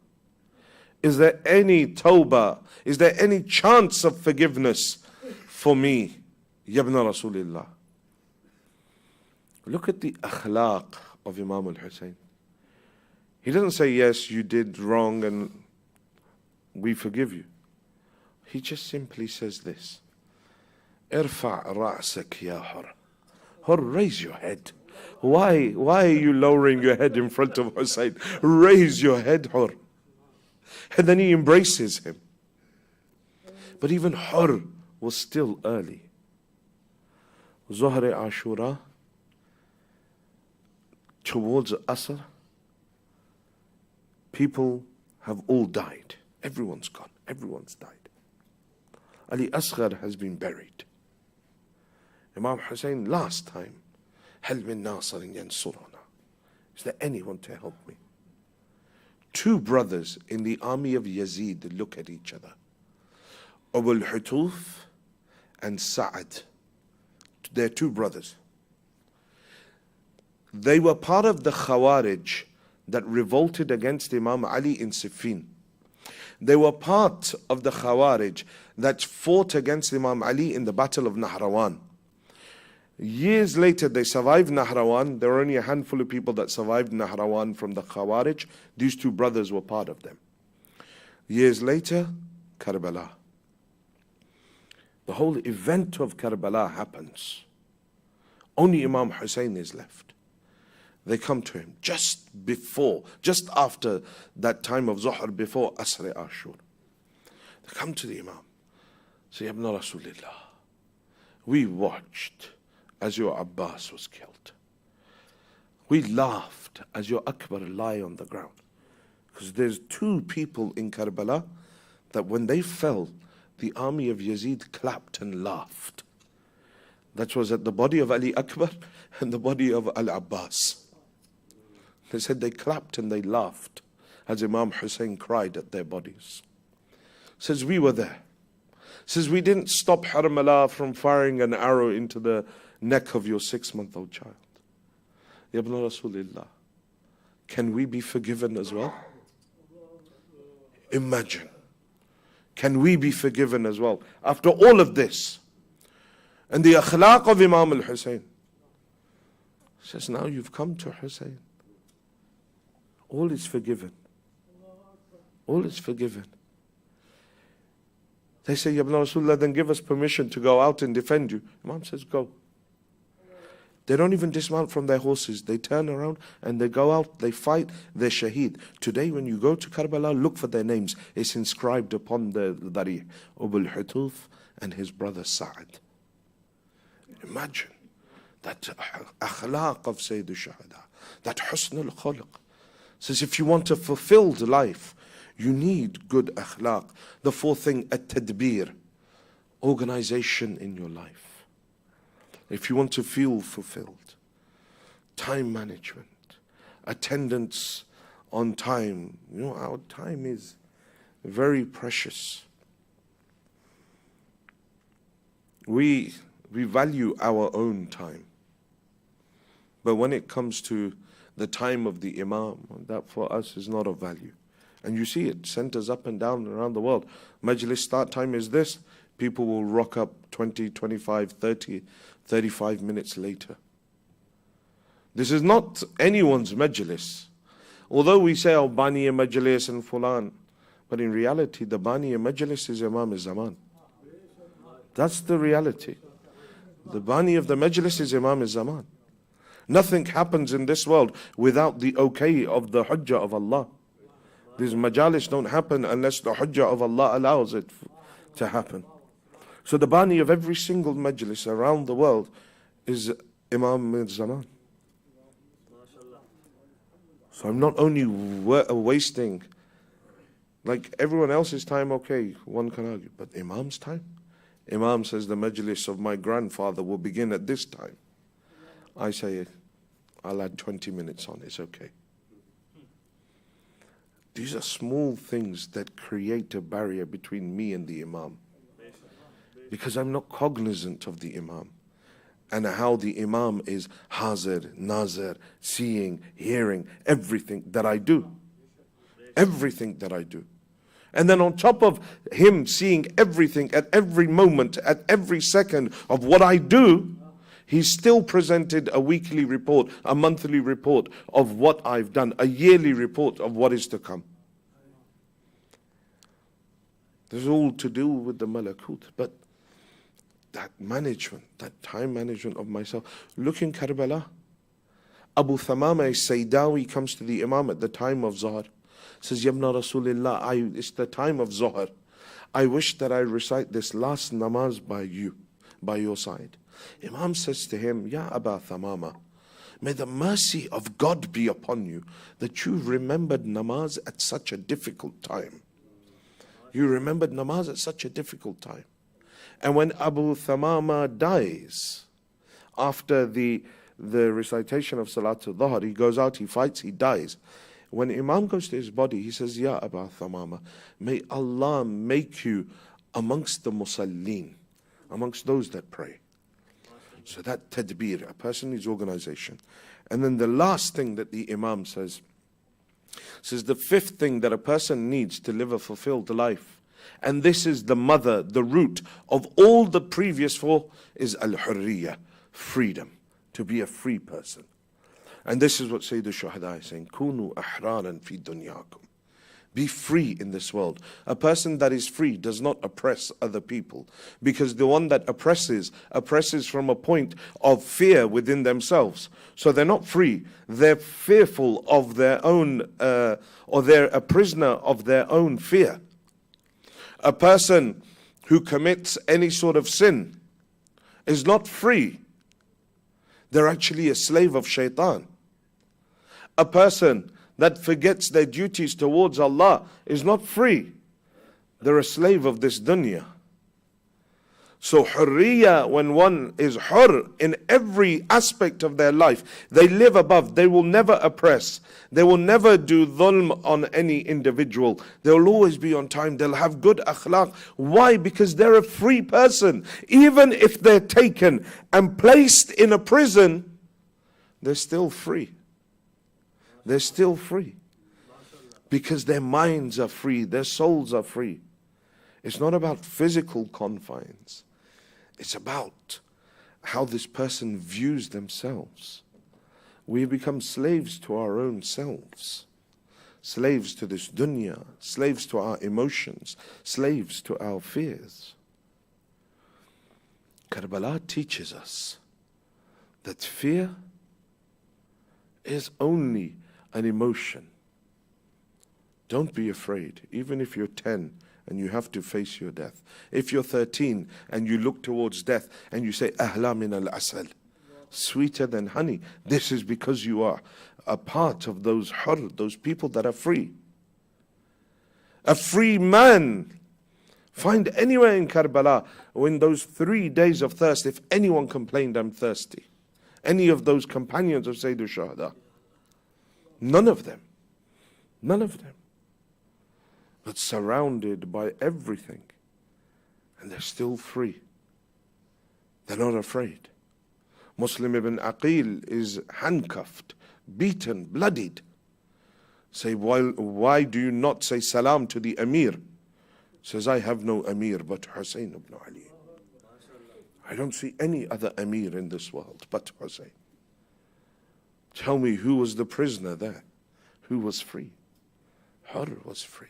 Is there any tawbah? Is there any chance of forgiveness for me? Ya Ibn Rasulullah. Look at the akhlaq of Imam al-Hussein. He doesn't say, yes, you did wrong and we forgive you. He just simply says this. Irfa' ra'sak ya Hur. Hur, raise your head. Why are you lowering your head in front of Hussein? Raise your head, Hur. And then he embraces him. But even Hur was still early. Zuhr Ashura, towards Asr, people have all died. Everyone's gone. Everyone's died. Ali Asghar has been buried. Imam Hussein, last time, هل من ناصر ينصرنا? Is there anyone to help me? Two brothers in the army of Yazid look at each other. Abu al-Hutuf and Sa'ad. They're two brothers. They were part of the Khawarij that revolted against Imam Ali in Siffin. They were part of the Khawarij that fought against Imam Ali in the Battle of Nahrawan. Years later, they survived Nahrawan. There were only a handful of people that survived Nahrawan from the Khawarij. These two brothers were part of them. Years later, Karbala. The whole event of Karbala happens. Only Imam Hussein is left. They come to him just after that time of Zuhr, before Asr Ashur. They come to the Imam. Say, Ibn Rasulullah, we watched as your Abbas was killed. We laughed as your Akbar lay on the ground. Because there's two people in Karbala that when they fell, the army of Yazid clapped and laughed. That was at the body of Ali Akbar and the body of Al-Abbas. They said they clapped and they laughed as Imam Hussein cried at their bodies. Says, we were there. Says, we didn't stop Karbala from firing an arrow into the neck of your 6-month-old child. Ya Ibn Rasulullah, can we be forgiven as well? Imagine. Can we be forgiven as well? After all of this, And the akhlaq of Imam al-Hussein. Says, now you've come to Hussein. All is forgiven. All is forgiven. They say, Ya Ibn Rasulullah, then give us permission to go out and defend you. Imam says, go. They don't even dismount from their horses. They turn around and they go out, they fight, they're shaheed. Today when you go to Karbala, look for their names. It's inscribed upon the Dari, Abul Hutuf and his brother Sa'ad. Imagine that akhlaq of Sayyid al-Shuhada, that husn al-khuluq. Says if you want a fulfilled life, you need good akhlaq. The fourth thing, at-tadbir, organization in your life. If you want to feel fulfilled, time management, attendance on time. You know, our time is very precious. We value our own time. But when it comes to the time of the Imam, that for us is not of value. And you see it centers up and down around the world. Majlis start time is this. People will rock up 20, 25, 30, 35 minutes later. This is not anyone's majlis. Although we say, oh, Bani Majlis and Fulan, but in reality, the Bani Majlis is Imam al-Zaman. That's the reality. The Bani of the Majlis is Imam al-Zaman. Nothing happens in this world without the okay of the Hujjah of Allah. These majalis don't happen unless the Hujjah of Allah allows it to happen. So the Bani of every single majlis around the world is Imam al-Zaman. So I'm not only wasting, like everyone else's time, okay, one can argue, but Imam's time? Imam says the majlis of my grandfather will begin at this time. I say, I'll add 20 minutes on, it's okay. These are small things that create a barrier between me and the Imam. Because I'm not cognizant of the Imam and how the Imam is hazir, nazir, seeing, hearing, everything that I do. Everything that I do. And then on top of him seeing everything at every moment, at every second of what I do, he's still presented a weekly report, a monthly report of what I've done, a yearly report of what is to come. This is all to do with the malakut, but that management, that time management of myself. Look in Karbala. Abu Thamama Saydawi comes to the Imam at the time of Zahr. Says, Ya Ibn Rasulullah, it's the time of Zahr. I wish that I recite this last namaz by you, by your side. Imam says to him, Ya Abu Thamama, may the mercy of God be upon you that you remembered namaz at such a difficult time. You remembered namaz at such a difficult time. And when Abu Thamama dies, after the recitation of Salatul Dhuhr, he goes out, he fights, he dies. When Imam goes to his body, he says, Ya Abu Thamama, may Allah make you amongst the Musallin, amongst those that pray. So that tadbir, a person needs organization. And then the last thing that the Imam says the fifth thing that a person needs to live a fulfilled life, and this is the mother, the root of all the previous four, is al-hurriya, freedom, to be a free person. And this is what Sayyid al-Shuhada is saying, Kunu ahraran fi dunyakum. Be free in this world. A person that is free does not oppress other people, because the one that oppresses from a point of fear within themselves. So they're not free. They're fearful of their own, or they're a prisoner of their own fear. A person who commits any sort of sin is not free. They're actually a slave of shaitan. A person that forgets their duties towards Allah is not free. They're a slave of this dunya. So hurriya, when one is hur in every aspect of their life, they live above, they will never oppress, they will never do dhulm on any individual, they will always be on time, they'll have good akhlaq. Why? Because they're a free person. Even if they're taken and placed in a prison, they're still free. They're still free. Because their minds are free, their souls are free. It's not about physical confines. It's about how this person views themselves. We become slaves to our own selves, slaves to this dunya, slaves to our emotions, slaves to our fears. Karbala teaches us that fear is only an emotion. Don't be afraid, even if you're 10 and you have to face your death. If you're 13 and you look towards death and you say, Ahla min al-asal, sweeter than honey, this is because you are a part of those hur, those people that are free. A free man. Find anywhere in Karbala, when those 3 days of thirst, if anyone complained, I'm thirsty. Any of those companions of Sayyid Shuhada. None of them. None of them. But surrounded by everything. And they're still free. They're not afraid. Muslim ibn Aqil is handcuffed, beaten, bloodied. Say, why do you not say salam to the Amir? Says, I have no Amir but Hussein ibn Ali. I don't see any other Amir in this world but Hussein. Tell me, who was the prisoner there? Who was free? Hur was free.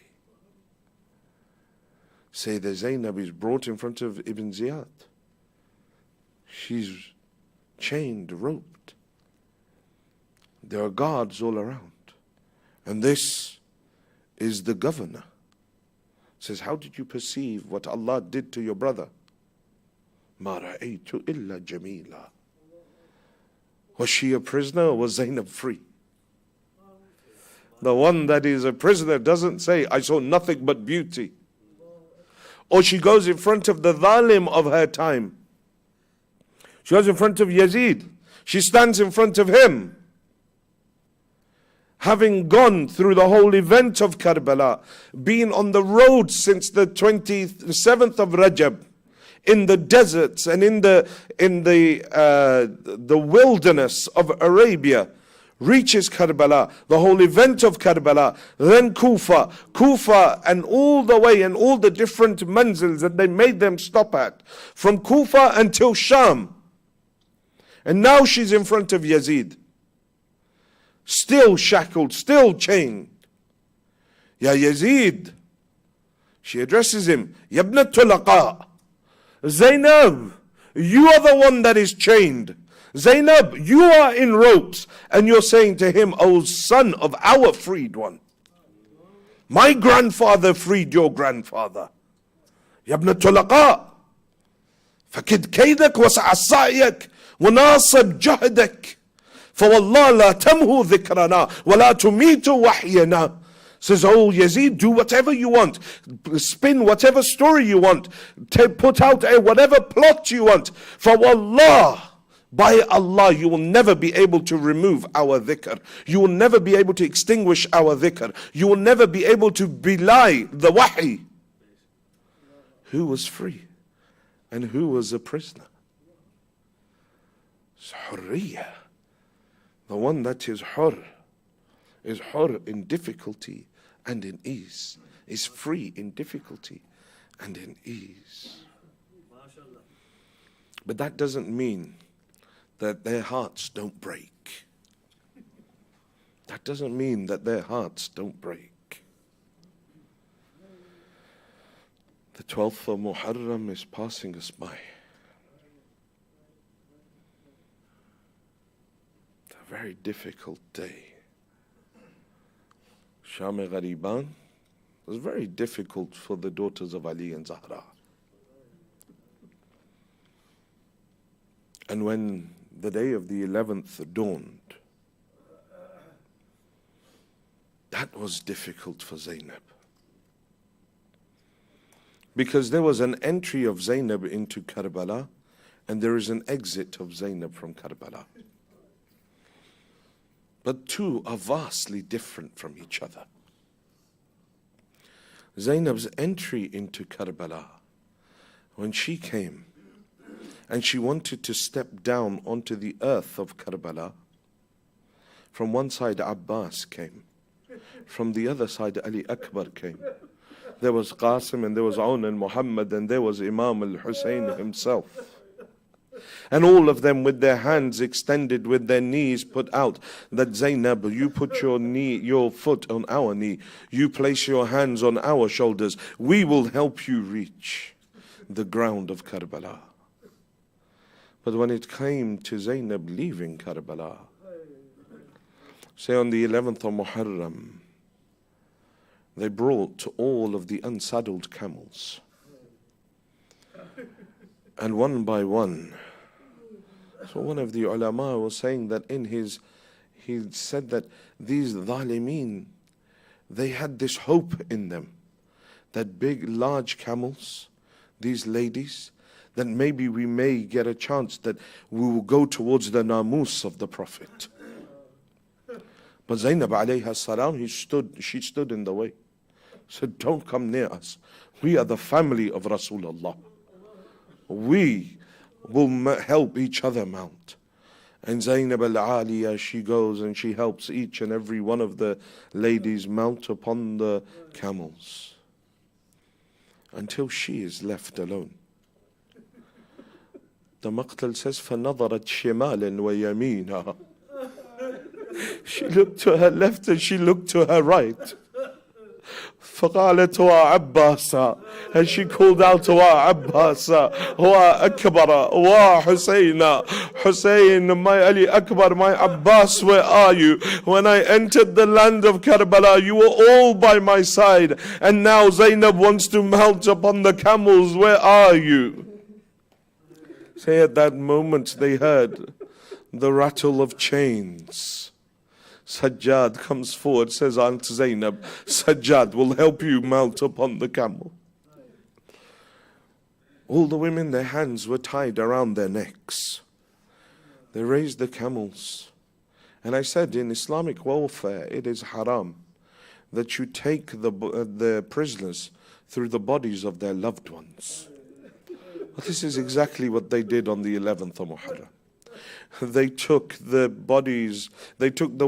Say the Zainab is brought in front of Ibn Ziyad. She's chained, roped. There are guards all around. And this is the governor. Says, how did you perceive what Allah did to your brother? Ma ra'aytu illa jamila. Was she a prisoner or was Zainab free? The one that is a prisoner doesn't say, I saw nothing but beauty. Or she goes in front of the zalim of her time. She goes in front of Yazid. She stands in front of him. Having gone through the whole event of Karbala, been on the road since the 27th of Rajab, in the deserts and in the wilderness of Arabia, reaches Karbala, the whole event of Karbala, then Kufa and all the way and all the different manzils that they made them stop at, from Kufa until Sham. And now she's in front of Yazid, still shackled, still chained. Ya Yazid, she addresses him, Yabna Tulaqa, Zainab, you are the one that is chained. Zainab, you are in ropes. And you're saying to him, O son of our freed one, my grandfather freed your grandfather. Yabna Tulaqa, fakid kaydak wasa'a sa'yak وناصب جهدك فوالله لا تمهو ذكرنا ولا تميت وحينا. Says, oh Yazid, do whatever you want, spin whatever story you want, put out whatever plot you want. For wallah, by Allah, you will never be able to remove our dhikr. You will never be able to extinguish our dhikr. You will never be able to belie the wahi. Who was free and who was a prisoner? It's hurriya. The one that is hur in difficulty and in ease, is free in difficulty and in ease. But that doesn't mean that their hearts don't break. That doesn't mean that their hearts don't break. The 12th of Muharram is passing us by. It's a very difficult day. Sham-e-Ghariban was very difficult for the daughters of Ali and Zahra. And when the day of the 11th dawned, that was difficult for Zainab. Because there was an entry of Zainab into Karbala, and there is an exit of Zainab from Karbala. But two are vastly different from each other. Zainab's entry into Karbala, when she came and she wanted to step down onto the earth of Karbala, from one side Abbas came, from the other side Ali Akbar came. There was Qasim and there was Aun and Muhammad and there was Imam al-Hussein himself. And all of them with their hands extended, with their knees put out. That Zainab, you put your foot on our knee. You place your hands on our shoulders. We will help you reach the ground of Karbala. But when it came to Zainab leaving Karbala, say on the 11th of Muharram, they brought all of the unsaddled camels. And one by one, so one of the ulama was saying that he said that these dhalimeen, they had this hope in them, that big, large camels, these ladies, that maybe we may get a chance that we will go towards the namus of the Prophet. But Zainab alayha salam, she stood in the way. Said, don't come near us. We are the family of Rasulullah. We will help each other mount. And Zainab al-Aliyah, she goes and she helps each and every one of the ladies mount upon the camels until she is left alone. The Maqtal says, فَنَظَرَتْ شِمَالًا وَيَمِينًا. She looked to her left and she looked to her right. فقالت wa Abbas, and she called out wa Abbas, wa Akbar, wa Husayna, Hussein, my Ali Akbar, my Abbas, where are you? When I entered the land of Karbala, you were all by my side, and now Zainab wants to mount upon the camels, where are you? Say at that moment they heard the rattle of chains. Sajjad comes forward, says Aunt Zainab, Sajjad will help you mount upon the camel. All the women, their hands were tied around their necks. They raised the camels. And I said, in Islamic welfare, it is haram that you take the prisoners through the bodies of their loved ones. But this is exactly what they did on the 11th of Muharram. They took the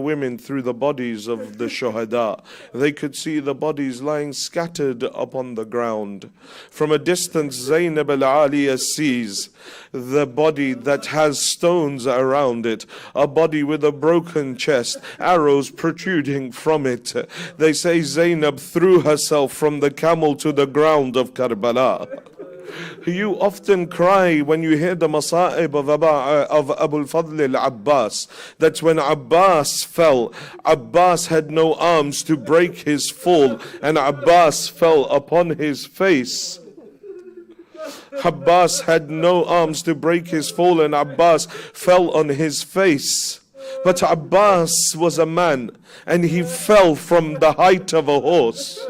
women through the bodies of the Shuhada. They could see the bodies lying scattered upon the ground. From a distance, Zainab al-Aliyah sees the body that has stones around it, a body with a broken chest, arrows protruding from it. They say Zainab threw herself from the camel to the ground of Karbala. You often cry when you hear the masa'ib of Abu al-Fadl al-Abbas, that when Abbas fell, Abbas had no arms to break his fall, and Abbas fell upon his face. Abbas had no arms to break his fall, and Abbas fell on his face. But Abbas was a man, and he fell from the height of a horse.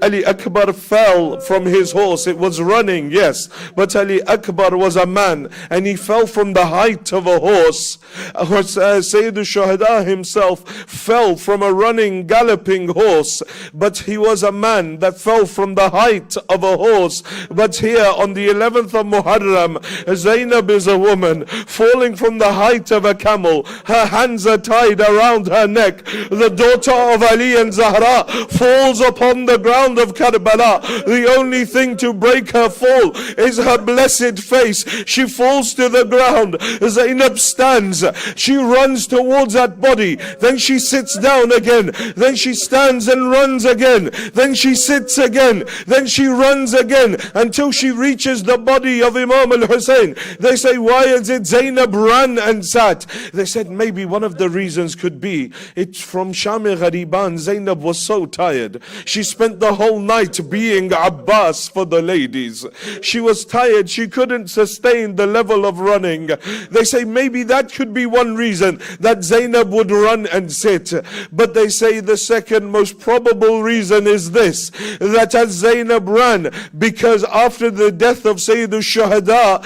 Ali Akbar fell from his horse. It was running, yes, but Ali Akbar was a man and he fell from the height of a horse. Sayyid al-Shuhada himself fell from a running, galloping horse, but he was a man that fell from the height of a horse. But here on the 11th of Muharram, Zainab is a woman falling from the height of a camel. Her hands are tied around her neck. The daughter of Ali and Zahra falls upon the ground of Karbala. The only thing to break her fall is her blessed face. She falls to the ground. Zainab stands. She runs towards that body. Then she sits down again. Then she stands and runs again. Then she sits again. Then she runs again until she reaches the body of Imam al-Hussein. They say, why is it Zainab ran and sat? They said maybe one of the reasons could be it's from Shami Ghariban. Zainab was so tired. She spent the whole night being Abbas for the ladies. She was tired. She couldn't sustain the level of running. They say maybe that could be one reason that Zainab would run and sit. But they say the second most probable reason is this, that as Zainab ran, because after the death of Sayyid al-Shuhada,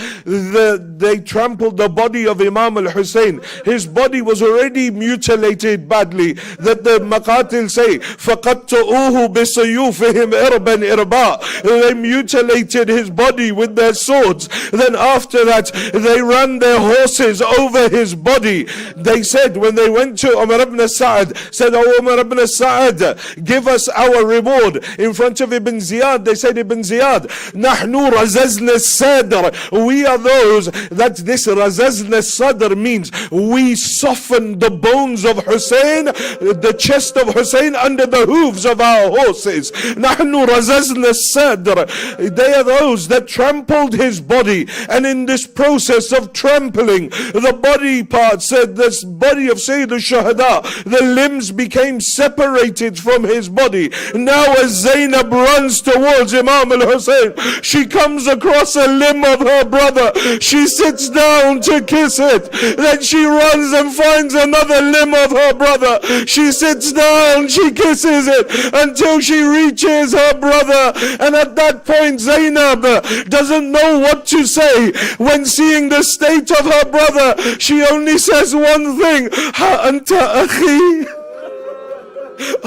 they trampled the body of Imam al-Hussein. His body was already mutilated badly, that the Maqatil say, فَقَدْتُؤُوهُ بِصِيَاحٍ سيوفهم إربا إربا. They mutilated his body with their swords. Then after that, they ran their horses over his body. They said, when they went to Umar ibn Sa'ad, said, "Oh Umar ibn Sa'ad, give us our reward." In front of Ibn Ziyad, they said, "Ibn Ziyad, نحن رززنا الصدر." We are those that this razazna sadr means we soften the bones of Hussein, the chest of Hussein under the hooves of our horses. نحن رززنا الصدر. They are those that trampled his body, and in this process of trampling the body parts, said this body of Sayyid al-Shuhada, the limbs became separated from his body. Now as Zainab runs towards Imam al-Hussein, she comes across a limb of her brother. She sits down to kiss it. Then she runs and finds another limb of her brother. She sits down, she kisses it until she reaches her brother. And at that point, Zainab doesn't know what to say. When seeing the state of her brother, she only says one thing: Ha anta akhi.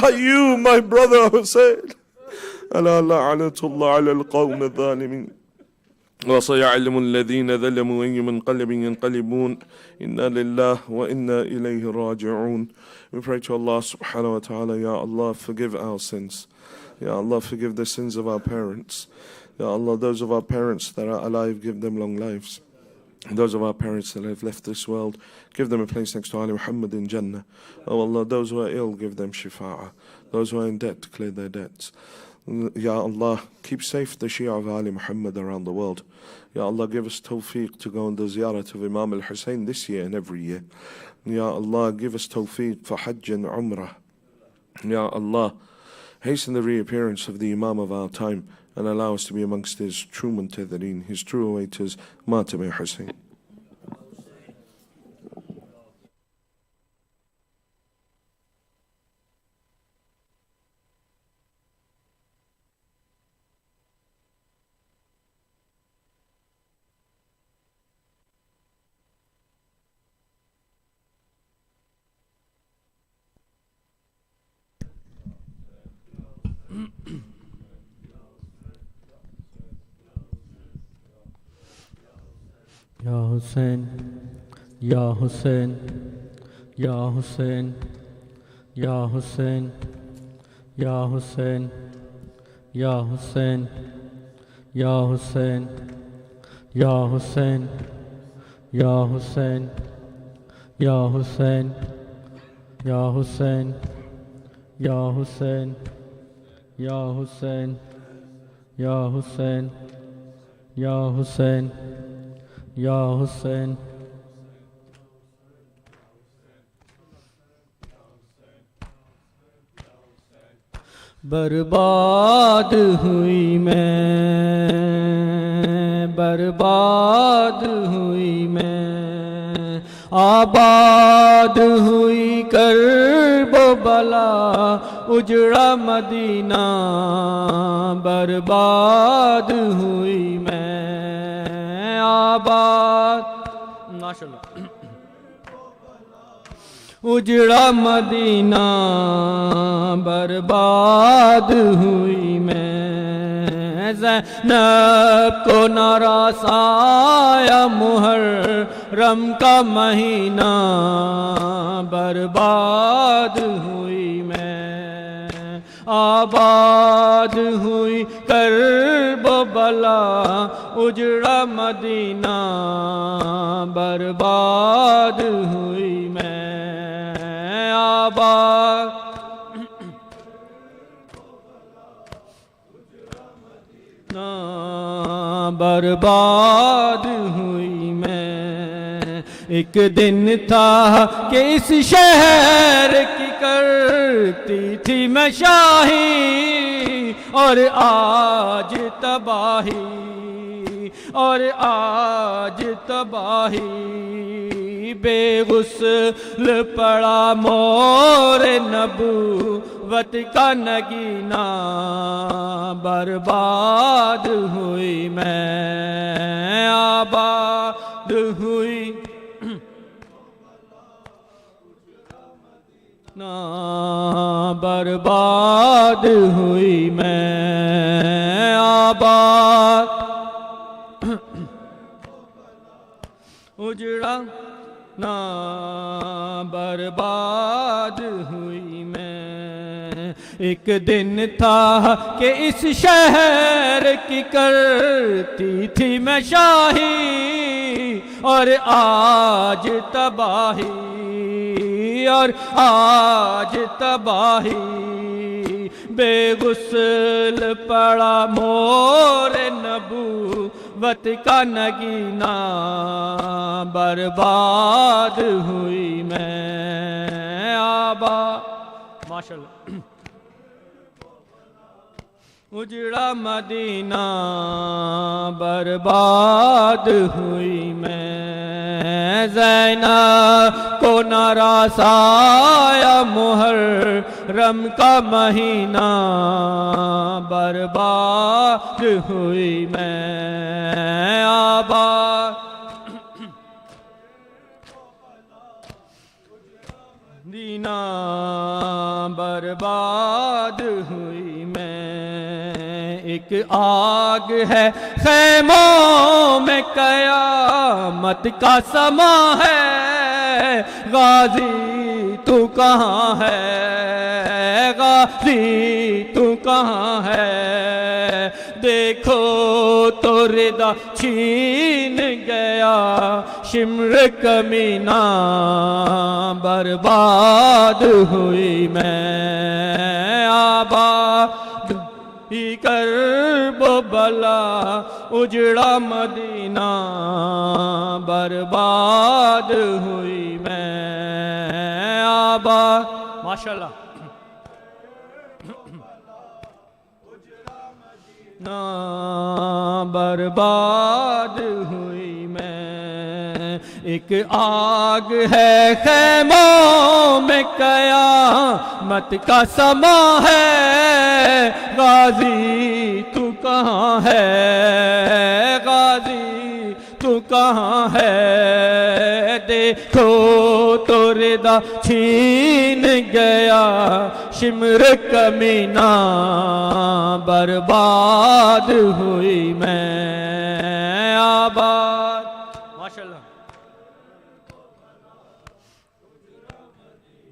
Are you my brother Hussein? ألا لعنة الله على القوم الظالمين وسيعلم الذين ظلموا أي منقلب ينقلبون إنا لله وإنا إليه راجعون. We pray to Allah subhanahu wa ta'ala, Ya Allah, forgive our sins. Ya Allah, forgive the sins of our parents. Ya Allah, those of our parents that are alive, give them long lives. And those of our parents that have left this world, give them a place next to Ali Muhammad in Jannah. Oh Allah, those who are ill, give them shifa'ah. Those who are in debt, clear their debts. Ya Allah, keep safe the Shia of Ali Muhammad around the world. Ya Allah, give us tawfiq to go on the ziyarat of Imam al-Hussein this year and every year. Ya Allah, give us tawfiq for Hajj and Umrah. Ya Allah, hasten the reappearance of the Imam of our time and allow us to be amongst his true muntadhirin, his true awaiters, Matam Hussein.
Ya Hussein, Ya Hussein, Ya Hussein, Ya Hussein, Ya Hussein, Ya Hussein, Ya Hussein, Ya Hussein, Ya Hussein, Ya Hussein, Ya Hussein, Ya Hussein, Ya Hussein, Ya Hussein, Ya Hussein, Ya Hussein. बर्बाद हुई मैं, बर्बाद हुई मैं, आबाद हुई Karbala, उजड़ा Medina, बर्बाद हुई मैं, आबाद, माशाअल्लाह, उजड़ा मदीना, बर्बाद हुई मैं, ज़ैनब को नाराज़ आया मुहर्रम का महीना, बर्बाद हुई मैं, आबाद हुई करबला, उजड़ा मदीना, बर्बाद हुई मैं, आबाद, बर्बाद हुई मैं। एक दिन था कि इस शहर की करती थी मैं शाही, और आज तबाही, और आज तबाही, बेगुस्ल पड़ा मोर नबूवत का नगीना, बर्बाद हुई मैं, आबाद हुई نہ برباد ہوئی میں آباد اجڑا نہ برباد ہوئی میں ایک دن تھا کہ اس شہر کی کرتی تھی میں شاہی اور آج تباہی اور آج تباہی بے غسل پڑا مور نبوت کا نگینہ برباد ہوئی میں آباد ماشاءاللہ اجڑا مدینہ برباد ہوئی میں زینب کو نہ رسایا محرم کا مہینہ برباد ہوئی میں آباد دینا برباد ہوئی میں ایک آگ ہے خیموں میں قیامت کا سما ہے غازی تو کہاں ہے غازی تو کہاں ہے دیکھو تو ردا چھین گیا شمر کمینہ برباد ہوئی میں آباد ہی کرب و بلا اجڑا مدینہ برباد ہوئی میں آباد ماشاءاللہ نہ برباد ہوئی میں ایک آگ ہے خیموں میں قیامت کا سما ہے غازی تو کہاں ہے غازی تو کہاں ہے دیکھو تو ردا چھین گیا شمر کمینہ برباد ہوئی میں آباد ماشاءاللہ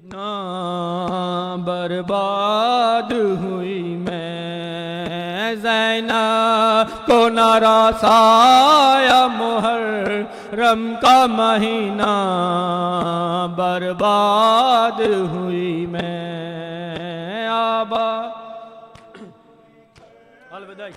نہ برباد ہوئی میں زینب کو نہ رسایا محرم کا مہینہ برباد ہوئی میں آباد الوداعی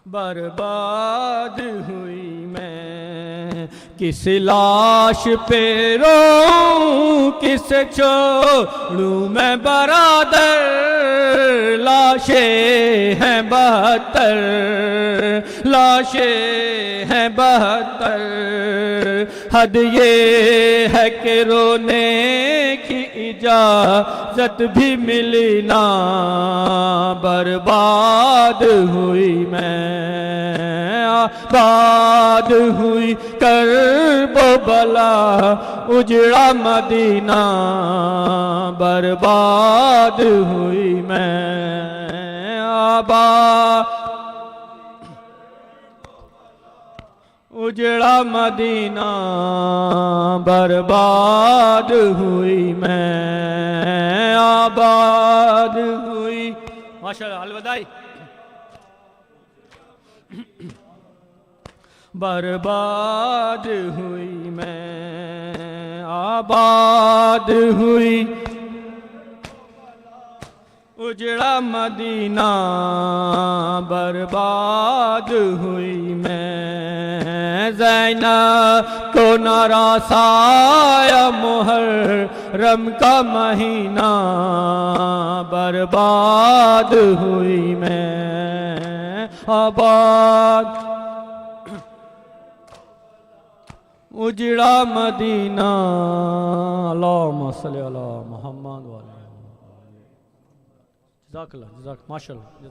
برباد ہوئی میں کس لاش پہ رو کس چھوڑوں میں برادر لاشیں ہیں 72 لاشیں ہیں 72 حد یہ ہے کہ رونے کی اجازت بھی ملی نہ برباد ہوئی میں آباد ہوئی کرب و بلا اجڑا مدینہ برباد ہوئی میں آباد اجڑا مدینہ برباد ہوئی میں آباد ہوئی ماشاءاللہ الوداعی برباد ہوئی میں آباد ہوئی اجڑا مدینہ برباد ہوئی میں زینب کو نہ رسایا محرم کا مہینہ برباد ہوئی میں آباد اجڑا مدینہ اللہم صلی علی محمد وعلی جزاک اللہ جزاک ماشاءاللہ